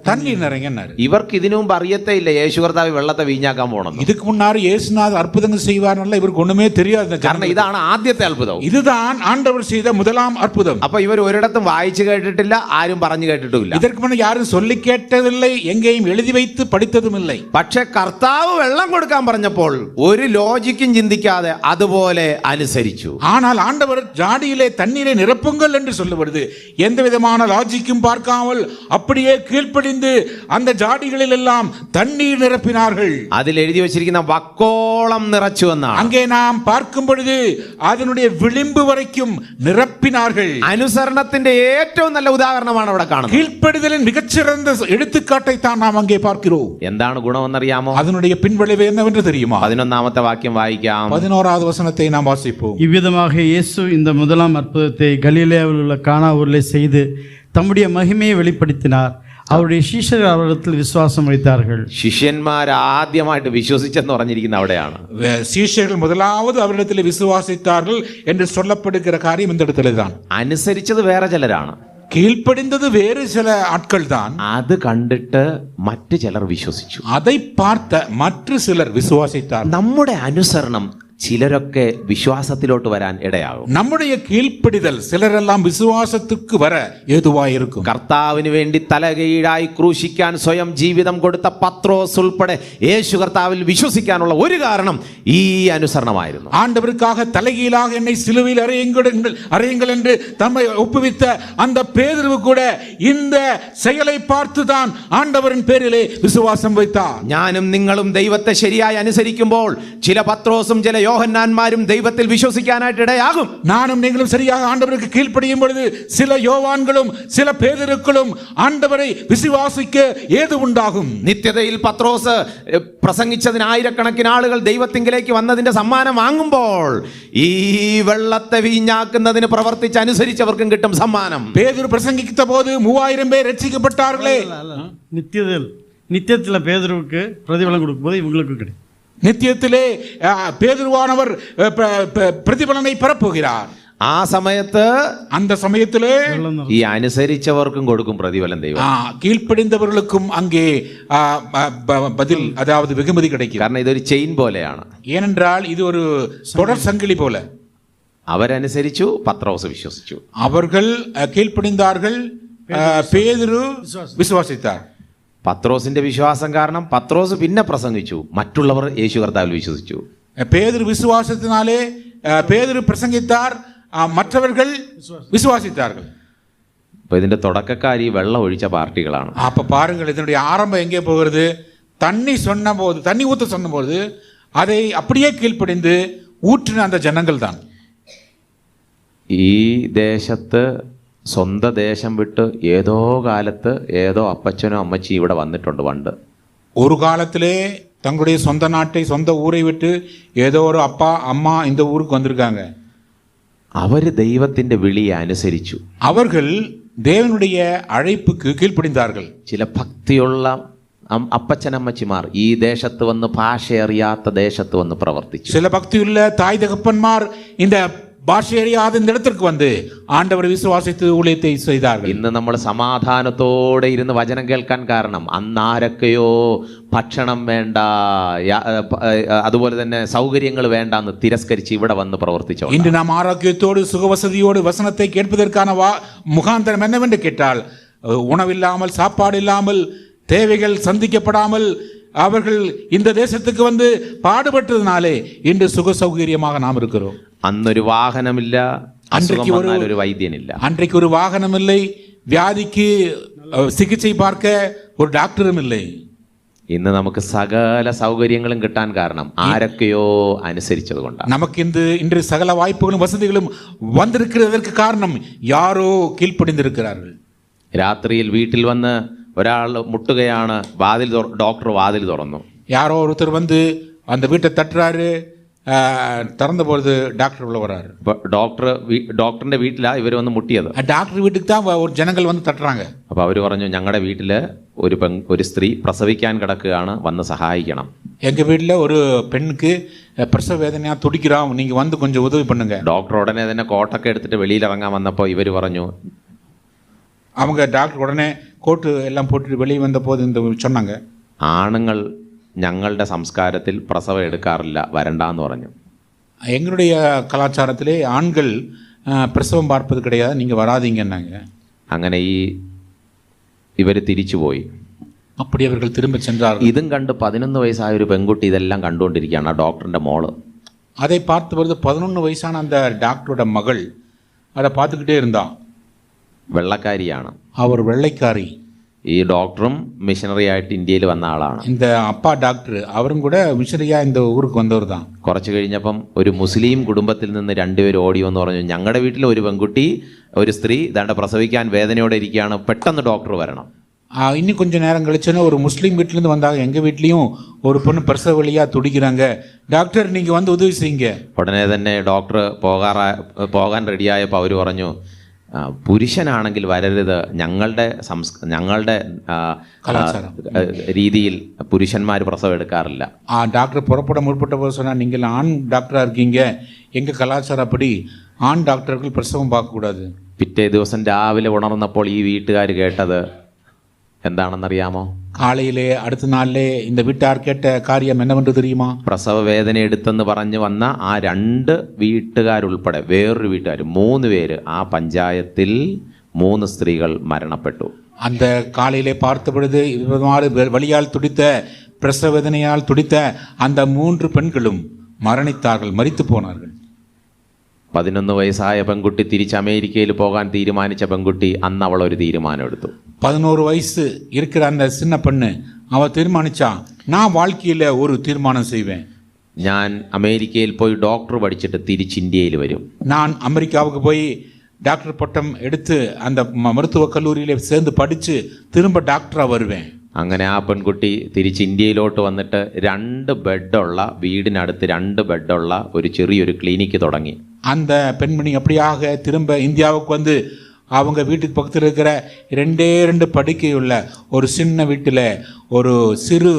தண்ணீர் நிறைங்கன்னாரு. ഇവർക്ക് ഇതിനു മുമ്പ് അറിയത്തേ ഇല്ല യേശു കർത്താവ് വെള്ളത്തെ വീഞ്ഞാക്കാൻ പോകണം. இதுக்கு முன்னாடி இயேசுநாதர் அற்புதங்கள் செய்வார்னல்ல இவருக்கு ஒண்ணுமே தெரியாது. കാരണം ഇതാണ് ആദ്യത്തെ അത്ഭുതം. இதுதான் ஆண்டவர் செய்த முதலாம் அற்புதம். അപ്പൊ ഇവർ ഒരിടത്തും വായിച്ചു കേട്ടിട്ടില്ല, ആരും പറഞ്ഞു കേട്ടിട്ടുമില്ല. இதற்கு முன்ன யாரும் சொல்லி கேட்டதில்லை, எங்கேயும் எழுதி வைத்து படித்ததும் இல்லை. പക്ഷെ കർത്താവ് വെള്ളം കൊടുക്കാൻ പറഞ്ഞപ്പോൾ ഒരു ലോജിക്കും ചിന്തിക്കാതെ അതുപോലെ അനുസരിച്ചു. ஆனால் ஆண்டவர் ஜாடியிலே தண்ணீரை நிரப்புங்கள் என்று சொல்லப்படுது. எந்த விதமான லாஜிக்கும் பார்க்காமல் அப்படியே கீழ்ப்படிந்து அந்த ஜாடிகளில் எல்லாம் தண்ணீர் நிரப்பினார்கள். അതിൽ എഴുതി വച്ചിരിക്കുന്ന വക്കോളം നിറച്ചു എന്നാണ്. அங்கே நாம் பார்க்கும் பொழுது அதனுடைய விளிம்பு வரைக்கும் நிரப்பினார்கள். അനുസരണത്തിന്റെ ഏറ്റവും നല്ല ഉദാഹരണമാണ് അവിടെ കാണുന്നത്. கீழ்ப்படிதலின் மிகச்சிறந்த எடுத்துக்காட்டை தான் நாம் அங்கே பார்க்கிறோம். എന്താണ് ഗുണമെന്നറിയാമോ? அதனுடைய பின்விளைவு என்னவென்று தெரியுமா? 11-ാമത്തെ വാക്യം വായിക്കാം. 11வது வசனத்தை நாம் வாசிப்போம். இவ்விதமாக இயேசு இந்த முதலாம் அற்புதத்தை கலிலேயாவில் உள்ள கானா ஊரிலே செய்து தம்முடைய மகிமையை வெளிப்படுத்தினார். அவருடைய சீஷர்கள் அவரிடத்தில் விசுவாசம் வைத்தார்கள். ശിഷ്യന്മാർ ആദ്യമായിട്ട് വിശ്വസിച്ചെന്ന് പറഞ്ഞിരിക്കുന്ന അവിടെയാണ്. சீஷர்கள் முதலாவது அவரிடத்தில் விசுவாசித்தார்கள் என்று சொல்லப்படுகிற காரியம் இந்த இடத்துல தான். അനുസരിച്ചത് വേറെ ചിലരാണ്, கீழ்ப்படிந்தது வேறு சில ஆட்கள் தான். അത് കണ്ടിട്ട് മറ്റു ചിലർ വിശ്വസിച്ചു. அதை பார்த்த மற்ற சிலர் விசுவாசித்தார். നമ്മുടെ അനുസരണം ചിലരൊക്കെ വിശ്വാസത്തിലോട്ട് വരാൻ ഇടയാകും. நம்முடைய கீழ்ப்படிதல் சிலரெல்லாம் விசுவாசத்துக்கு வர ஏதுவாயிருக்கும். കർത്താവിന് വേണ്ടി തലകീഴായി ക്രൂശിക്കാൻ സ്വയം ജീവിതം കൊടുത്ത പത്രോസ് ഉൾപ്പെടെ യേശു കർത്താവിൽ വിശ്വസിക്കാനുള്ള ഒരു കാരണം ഈ അനുസരണമായിരുന്നു. ஆண்டவருக்காக தலைகீழாக என்னை சிலுவையில் அறையுங்கள் என்று தம்மை ஒப்புவித்த அந்த பேதுரு கூட இந்த செயலை பார்த்துதான் ஆண்டவரின் பேரிலே விசுவாசம் வைத்தார். ഞാനും നിങ്ങളും ദൈവത്തെ ശരിയായി അനുസരിക്കുമ്പോൾ ചില പത്രോസും ചില യോഹന്നാന്മാരും ദൈവത്തിൽ വിശ്വസിക്കാനായിട്ട് ഇടയാകും. நானும் நீங்களும் சரியாக ஆண்டவருக்கு கீழ்ப்படியும் பொழுது சில யோவான்களும் சில பேதுருக்களும் ஆண்டவரை விசுவாசிக்க ஏது உண்டாகும். നിത്യതയിൽ പത്രോസ് പ്രസംഗിച്ചതിന് ആയിരക്കണക്കിന് ആളുകൾ ദൈവത്തിങ്കിലേക്ക് വന്നതിന്റെ സമ്മാനം വാങ്ങുമ്പോൾ ഈ വെള്ളത്തെ വീഞ്ഞാക്കുന്നതിന് പ്രവർത്തിച്ച് അനുസരിച്ചവർക്കും കിട്ടും സമ്മാനം. பேதுரு பிரசங்கித்த போது 3000 பேர் ரட்சிக்கப்பட்டார்களே. நித்தியத்தில் பேதுருவுக்கு பிரதிபலம் கொடுக்கும்போது இவங்களுக்கு கிடைக்கும். நித்தியத்திலே பேதுருவானவர் பிரதிபலனை பெறப்போகிறார். ആ സമയത്ത് அந்த சமயத்திலே ഈ അനുസരിച്ചവർക്കും കൊടുക്കും പ്രതിഫലം ദൈവം. கீழ்ப்படிந்தவர்களுக்கும் அங்கே பதில், அதாவது வெகுமதி கிடைக்கும். കാരണം ഇതൊരു ചെയിൻ പോലെയാണ്. ஏனென்றால் இது ஒரு தொடர் சங்கிலி போல. അവരനുസരിച്ചു, പത്രോസ് വിശ്വസിച്ചു. அவர்கள் கீழ்ப்படிந்தார்கள், பேதுரு விசுவாசித்தார். പത്രോസിന്റെ വിശ്വാസം കാരണം പത്രോസ് പിന്നെ പ്രസംഗിച്ചു, മറ്റുള്ളവർ യേശു കർത്താവിൽ വിശ്വസിച്ചു. பேதுரு விசுவாசத்தினாலே பேதுரு பிரசங்கித்தார், மற்றவர்கள் விசுவாசித்தார்கள். അപ്പൊ ഇതിന്റെ തുടക്കക്കാരി വെള്ളം ഒഴിച്ച പാർട്ടികളാണ്. அப்ப பாருங்கள், இதனுடைய ஆரம்பம் எங்கே போகிறது? தண்ணி ஊத்த சொன்னபோது அதை அப்படியே கீழ்ப்படிந்து ஊற்றின அந்த ஜனங்கள் தான். ഈ ദേശത്ത് സ്വന്തം ദേശം വിട്ട് ഏതോ കാലത്ത് ഏതോ അപ്പച്ചനോ അമ്മച്ചിയും ഇവിടെ വന്നിട്ടുണ്ട് പണ്ട്. ஒரு காலத்திலே தங்களுடைய சொந்த நாட்டை, சொந்த ஊரை விட்டு ஏதோ ஒரு அப்பா அம்மா இந்த ஊருக்கு வந்திருக்காங்க. അവര് ദൈവത്തിന്റെ വിളിയെ അനുസരിച്ചു. அவர்கள் தேவனுடைய அழைப்புக்கு கீழ்ப்படிந்தார்கள். ചില ഭക്തിയുള്ള അപ്പച്ചനമ്മച്ചിമാർ ഈ ദേശത്ത് വന്ന് ഭാഷ അറിയാത്ത ദേശത്ത് വന്ന് പ്രവർത്തിച്ചു. சில பக்தியுள்ள தாய் தகப்பன்மார் இந்த பாஷை அறியாத இந்த இடத்திற்கு வந்து ஆண்டவர் விசுவாசித்து ஊழியத்தை செய்தார்கள். ഇന്ന് നമ്മൾ സമാധാനത്തോടെ ഇരുന്ന് വചനം കേൾക്കാൻ കാരണം അന്നാരൊക്കെയോ ഭക്ഷണം വേണ്ട, അതുപോലെ തന്നെ സൗകര്യങ്ങൾ വേണ്ട എന്ന് തിരസ്കരിച്ച് ഇവിടെ വന്ന് പ്രവർത്തിച്ചു. இன்று நாம் ஆரோக்கியத்தோடு சுகவசதியோடு வசனத்தை கேட்பதற்கான முகாந்திரம் என்னவென்று கேட்டால், உணவில்லாமல் சாப்பாடு இல்லாமல் தேவைகள் சந்திக்கப்படாமல் அவர்கள் இந்த தேசத்துக்கு வந்து பாடுபட்டதுனாலே இன்று சுக சௌகரியமாக நாம் இருக்கிறோம். അന്നൊരു വാഹനമില്ല, அன்றைக்கு ഒരു വൈദ്യനില്ല. அன்றைக்கு ஒரு வாகனம் இல்லை, வியாதிக்கு சிகிச்சை பார்க்க ஒரு டாக்டரும் இல்லை. ഇന്ന് നമുക്ക് സകല സൗകര്യങ്ങളും കിട്ടാൻ കാരണം ആരൊക്കെയോ അനുസരിച്ചത് കൊണ്ടാണ്. நமக்கு இன்று சகல வாய்ப்புகளும் வசதிகளும் வந்திருக்கிறதற்கு காரணம் யாரோ கீழ்ப்படிந்திருக்கிறார்கள். രാത്രിയിൽ വീട്ടിൽ വന്ന് ഒരാൾ മുട്ടുകയാണ്, ഡോക്ടർ വാതിൽ തുറന്നു. யாரோ ஒருத்தர் வந்து அந்த வீட்டை தட்டுறாரு, திறந்த பொழுது டாக்டர் உள்ள வர்றாரு. ഡോക്ടറിന്റെ വീട്ടിലാ ഇവർ വന്ന് മുട്ടിയത്. டாக்டர் வீட்டுக்கு தான் ஒரு ஜனங்கள் வந்து தட்டுறாங்க. അപ്പൊ അവര് പറഞ്ഞു, ഞങ്ങളുടെ വീട്ടില് ഒരു സ്ത്രീ പ്രസവിക്കാൻ കിടക്കുകയാണ്, വന്ന് സഹായിക്കണം. எங்க வீட்டுல ஒரு பெண்ணுக்கு பிரசவ வேதனையா துடிக்கிறோம், நீங்க வந்து கொஞ்சம் உதவி பண்ணுங்க. ഡോക്ടർ ഉടനെ തന്നെ കോട്ടൊക്കെ എടുത്തിട്ട് വെളിയിലിറങ്ങാൻ വന്നപ്പോൾ ഇവർ പറഞ്ഞു, அவங்க டாக்டர் உடனே கோட்டு எல்லாம் போட்டுட்டு வெளியே வந்த போது இந்த சொன்னாங்க, ആണുങ്ങൾ ഞങ്ങളുടെ സംസ്കാരത്തിൽ പ്രസവം എടുക്കാറില്ല, വരണ്ടാന്ന് പറഞ്ഞു. எங்களுடைய கலாச்சாரத்திலே ஆண்கள் பிரசவம் பார்ப்பது கிடையாது, நீங்கள் வராதீங்கன்னாங்க. അങ്ങനെ ഇവർ തിരിച്ചുപോയി. அப்படி அவர்கள் திரும்ப சென்றார்கள். ഇതും കണ്ട് 11 വയസ്സായ ഒരു പെൺകുട്ടി ഇതെല്ലാം കണ്ടുകൊണ്ടിരിക്കുകയാണ്, ആ ഡോക്ടറിന്റെ മോള്. அதை பார்த்து வருது 11 வயசான அந்த டாக்டரோட மகள் அதை பார்த்துக்கிட்டே இருந்தான். വെള്ളക്കാരിയാണ്, அவர் வெள்ளைக்காரி. ഈ ഡോക്ടറും മിഷനറി ആയിട്ട് ഇന്ത്യയിൽ വന്ന ആളാണ്. இந்த அப்பா டாக்டர் அவரும் கூட மிஷனரியா இந்த ஊருக்கு வந்தவர் தான். കുറച്ച് കഴിഞ്ഞപ്പം ഒരു മുസ്ലിം കുടുംബത്തിൽ നിന്ന് രണ്ടുപേർ ഓടി വന്ന് പറഞ്ഞു, ഞങ്ങളുടെ വീട്ടിൽ ഒരു പെൺകുട്ടി, ഒരു സ്ത്രീ ദാണ്ട പ്രസവിക്കാൻ വേദനയോടെ ഇരിക്കുകയാണ്, പെട്ടെന്ന് ഡോക്ടർ വരണം. இன்னும் கொஞ்சம் நேரம் கழிச்சோன்னா ஒரு முஸ்லீம் வீட்டிலேருந்து வந்தாங்க, எங்கள் வீட்லேயும் ஒரு பொண்ணு பிரசவ வழியாக துடிக்கிறாங்க, டாக்டர் நீங்கள் வந்து உதவி செய்யுங்க. ഉടനെ തന്നെ ഡോക്ടർ പോകാൻ റെഡിയായപ്പോൾ അവർ പറഞ്ഞു, പുരുഷനാണെങ്കിൽ വരരുത്, ഞങ്ങളുടെ രീതിയിൽ പുരുഷന്മാർ പ്രസവം എടുക്കാറില്ല. டாக்டர் புறப்பட முற்பட்ட போது சொன்னால், நீங்கள் ஆண் டாக்டராக இருக்கீங்க, எங்கள் கலாச்சாரப்படி ஆண் டாக்டர்கள் பிரசவம் பார்க்கக்கூடாது. പിറ്റേ ദിവസം രാവിലെ ഉണർന്നപ്പോൾ ഈ വീട്ടുകാർ കേട്ടത് എന്താണെന്നറിയാമോ? காலையிலே அடுத்த நாளிலே இந்த வீட்டார் கேட்ட காரியம் என்னவென்று தெரியுமா? പ്രസവ വേദന എടുത്തെന്ന് പറഞ്ഞു വന്ന ആ 2 വീട്ടുകാരുൾപ്പെടെ വേറൊരു വീട്ടുകാർ 3 പേര്, ആ പഞ്ചായത്തിൽ 3 സ്ത്രീകൾ മരണപ്പെട്ടു. அந்த காலையிலே பார்த்த பொழுது வலியால் துடித்த பிரசவ வேதனையால் துடித்த அந்த 3 பெண்களும் மரணித்தார்கள், மரித்து போனார்கள். 11 വയസ്സായ പെൺകുട്ടി തിരിച്ച് അമേരിക്കയിൽ പോകാൻ തീരുമാനിച്ച പെൺകുട്ടി അന്ന് അവൾ ഒരു തീരുമാനം എടുത്തു. 11 வயசு இருக்கிற அந்த சின்ன பெண்ணு அவ தீர்மானிச்சா, நான் வாழ்க்கையில் ஒரு தீர்மானம் செய்வேன், ഞാൻ അമേരിക്കയിൽ പോയി ഡോക്ടർ പഠിച്ചിട്ട് തിരിച്ച് ഇന്ത്യയിൽ വരും. நான் அமெரிக்காவுக்கு போய் டாக்டர் பட்டம் எடுத்து அந்த மருத்துவக் கல்லூரியில சேர்ந்து படித்து திரும்ப டாக்டராக வருவேன். അങ്ങനെ ആ പെൺകുട്ടി തിരിച്ച് ഇന്ത്യയിലോട്ട് വന്നിട്ട് 2 ബെഡുള്ള വീടിനടുത്ത് 2 ബെഡുള്ള ഒരു ചെറിയൊരു ക്ലിനിക്ക് തുടങ്ങി. அந்த பெண்மணி அப்படியாக திரும்ப இந்தியாவுக்கு வந்து அவங்க வீட்டுக்கு பக்கத்தில் இருக்கிற 2 படுக்கையுள்ள ஒரு சின்ன வீட்டில் ஒரு சிறு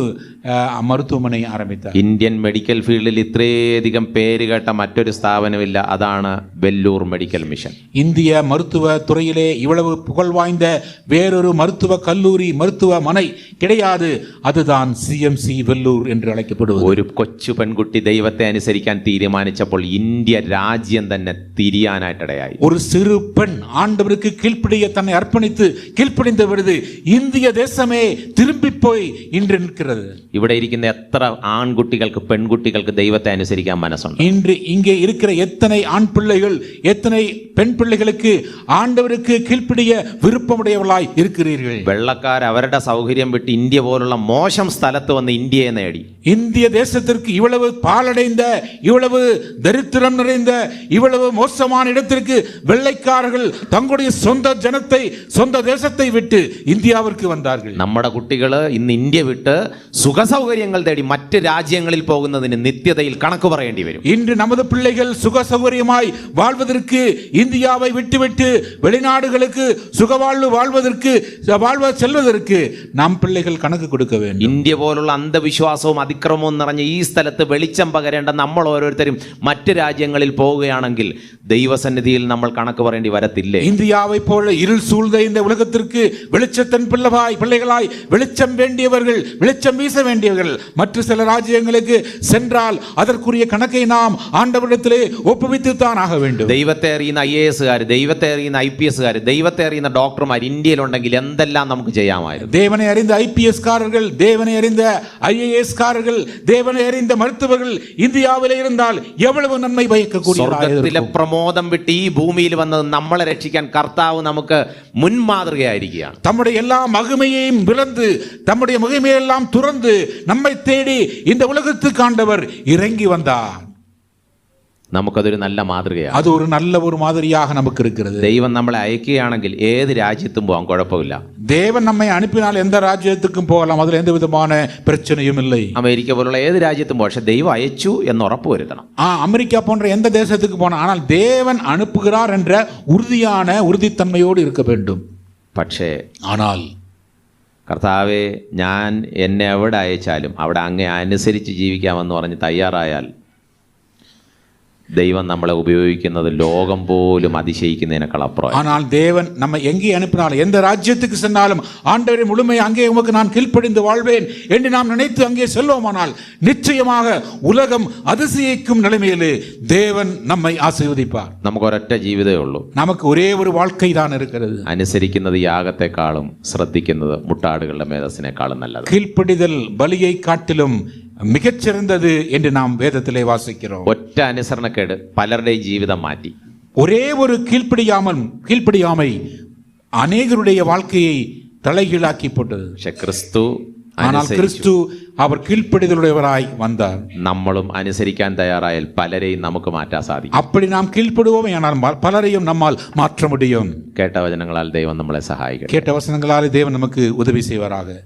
മരുത്തുവമനെ ആരംഭിച്ചു. ഇന്ത്യൻ മെഡിക്കൽ ഫീൽഡിൽ ഇത്രയധികം പേര് കേട്ട മറ്റൊരു സ്ഥാപനമില്ല, അതാണ് വെല്ലൂർ മെഡിക്കൽ മിഷൻ. இந்திய மருத்துவ துறையிலே இவ்வளவு புகழ் வாய்ந்த வேறொரு மருத்துவ கல்லூரி மருத்துவமனை கிடையாது, அதுதான் சிஎம்சி வெல்லூர் என்று அழைக்கப்படுவது. ഒരു കൊച്ചു പെൺകുട്ടി ദൈവത്തെ അനുസരിക്കാൻ തീരുമാനിച്ചപ്പോൾ ഇന്ത്യ രാജ്യം തന്നെ തിരിയാനായിട്ടിടയായി. ஒரு சிறு பெண் ஆண்டவருக்கு கீழ்ப்படிய தன்னை அர்ப்பணித்து கீழ்ப்படிந்த பொழுது இந்திய தேசமே திரும்பி போய் இன்று நிற்கிறது. ഇവിടെ ഇരിക്കുന്ന എത്ര ആൺകുട്ടികൾക്ക് പെൺകുട്ടികൾക്ക് ദൈവത്തെ അനുസരിക്കാൻ മനസ്സുണ്ട്? இன்று இங்கே இருக்கிற எத்தனை ஆண் பிள்ளைகள் எத்தனை பெண் பிள்ளைகளுக்கு ஆண்டவருக்கு கீழ்ப்படிய விருப்பமுடையவர்களாய் இருக்கிறீர்கள்? വെള്ളക്കാർ അവരുടെ സൗകര്യം വിട്ട് ഇന്ത്യ പോലുള്ള മോശം സ്ഥലത്ത് വന്ന് ഇന്ത്യയെ നേടി. இந்திய தேசத்திற்கு இவ்வளவு பாலடைந்த, இவ்வளவு தரித்திரம் நிறைந்த, இவ்வளவு மோசமான இடத்திற்கு வெள்ளைக்காரர்கள் தங்களுடைய சொந்த ஜனத்தை, சொந்த தேசத்தை விட்டு இந்தியாவிற்கு வந்தார்கள். നമ്മുടെ കുട്ടികൾ ഇന്ന് ഇന്ത്യ വിട്ട് സുഖസൗകര്യങ്ങൾ തേടി മറ്റ് രാജ്യങ്ങളിൽ പോകുന്നതിന് നിത്യതയിൽ കണക്ക് പറയേണ്ടി വരും. இன்று நமது பிள்ளைகள் சுக சௌகரியமாய் வாழ்வதற்கு இந்தியாவை விட்டுவிட்டு வெளிநாடுகளுக்கு சுகவாழ்வு செல்வதற்கு நம் பிள்ளைகள் கணக்கு கொடுக்க வேண்டும். ഇന്ത്യ പോലുള്ള അന്ധവിശ്വാസവും അതിക്രമവും നിറഞ്ഞ ഈ സ്ഥലത്ത് വെളിച്ചം പകരേണ്ട നമ്മൾ ഓരോരുത്തരും മറ്റ് രാജ്യങ്ങളിൽ പോവുകയാണെങ്കിൽ ദൈവസന്നിധിയിൽ നമ്മൾ കണക്ക് പറയേണ്ടി വരത്തില്ലേ? இந்தியாவை போல இருள் சூழ்ந்த இந்த உலகத்திற்கு வெளிச்சத்தின் பிள்ளைகளாய் வெளிச்சம் வேண்டியவர்கள், வெளிச்சம் வீச வேண்டியவர்கள் மற்ற சில ராஜ்யங்களுக்கு சென்றால் அதற்குரிய கணக்கை நாம் ஆண்டவரிடத்திலே ஒப்புவித்துத்தான் ஆக வேண்டும். ദൈവത്തെ അറിയുന്ന IAS, ദൈവത്തെ അറിയുന്ന IPS, ദൈവത്തെ അറിയുന്ന ഡോക്ടർമാർ ഇന്ത്യയിലുണ്ടെങ്കിൽ എന്തെല്ലാം നമുക്ക് ചെയ്യാമായിരുന്നു. தேவனை அறிந்த IPS காரர்கள், தேவனை அறிந்த IAS காரர்கள், தேவனை அறிந்த மருத்துவர்கள் இந்தியாவிலே இருந்தால் எவ்வளவு நன்மை സ്വർഗ്ഗത്തിലെ பயக்கக்கூடிய പ്രമോദം വിട്ട് ഈ ഭൂമിയിൽ വന്നത് നമ്മളെ രക്ഷിക്കാൻ കർത്താവ് നമുക്ക് മുൻമാതൃകയായിരിക്കുകയാണ്. தம்முடைய எல்லா மகிமையையும் விளந்து தம்முடைய மகிமையெல்லாம் துறந்து நம்மை தேடி இந்த உலகத்துக்கு ஆண்டவர் இறங்கி வந்தார். നമുക്കതൊരു നല്ല മാതൃകയാണ്. அது ஒரு நல்ல ஒரு மாதிரியாக நமக்கு இருக்கிறது. ദൈവം നമ്മളെ അയക്കുകയാണെങ്കിൽ ഏത് രാജ്യത്തും പോകാൻ കുഴപ്പമില്ല. தேவன் நம்மை அனுப்பினால் எந்த ராஜ்யத்துக்கும் போகலாம், அதில் எந்த விதமான பிரச்சனையும் இல்லை. അമേരിക്ക പോലുള്ള ഏത് രാജ്യത്തും പോകാം. പക്ഷെ ദൈവം അയച്ചു എന്ന് ഉറപ്പ് വരുത്തണം. அமெரிக்கா போன்ற எந்த தேசத்துக்கு போனால் ஆனால் தேவன் அனுப்புகிறார் என்ற உறுதித்தன்மையோடு இருக்க வேண்டும். പക്ഷേ ஆனால் കർത്താവെ, ഞാൻ എന്നെ എവിടെ അയച്ചാലും അവിടെ അങ്ങേ അനുസരിച്ച് ജീവിക്കാമെന്ന് പറഞ്ഞ് തയ്യാറായാൽ ദൈവം നമ്മളെ ഉപയോഗിക്കുന്നത് ലോകം പോലും അതിശയിക്കുന്നതിനേക്കാൾ അപ്പുറം. ஆனால் தேவன் நம்ம எங்கே அனுப்பினாலும் எந்த ராஜ்யத்துக்கு சென்றாலும் ஆண்டவரை முழுமை அங்கே உமக்கு நான் கீழ்ப்படிந்து வாழ்வேன் என்று நாம் நினைத்து அங்கே செல்வோமானால் நிச்சயமாக உலகம் அதிசயிக்கும் நிலைமையிலே தேவன் நம்மை ஆசீர்வதிப்பார். നമുക്ക് ഒരൊറ്റ ജീവിതമേ ഉള്ളൂ. நமக்கு ஒரே ஒரு வாழ்க்கை தான் இருக்கிறது. അനുസരിക്കുന്നത് യാഗത്തെക്കാളും ശ്രദ്ധിക്കുന്നത് മുട്ടാടുകളുടെ മേധസ്സിനേക്കാളും നല്ലത്. கீழ்ப்படிதல் பலியை காட்டிலும் மிகச்சிறந்தது என்று நாம் வேதத்திலே வாசிக்கிறோம். ഒറ്റ അനുസരണക്കേട് പലരുടെയും ജീവിതം മാറ്റി. ஒரே ஒரு கீழ்ப்படியாமை அநேகருடைய வாழ்க்கையை தலைகீழாக்கி போட்டது. പക്ഷെ ക്രിസ്തു ஆனால் கிறிஸ்து அவர் கீழ்ப்படிதலுடையவராய் வந்தார். നമ്മളും അനുസരിക്കാൻ തയ്യാറായാൽ പലരെയും നമുക്ക് മാറ്റാൻ സാധിക്കും. அப்படி நாம் கீழ்ப்படுவோமே ஆனால் பலரையும் நம்மால் மாற்ற முடியும். കേട്ട വചനങ്ങളാൽ ദൈവം നമ്മളെ സഹായിക്കട്ടെ. கேட்ட வசனங்களாலே தேவன் நமக்கு உதவி செய்வாராக.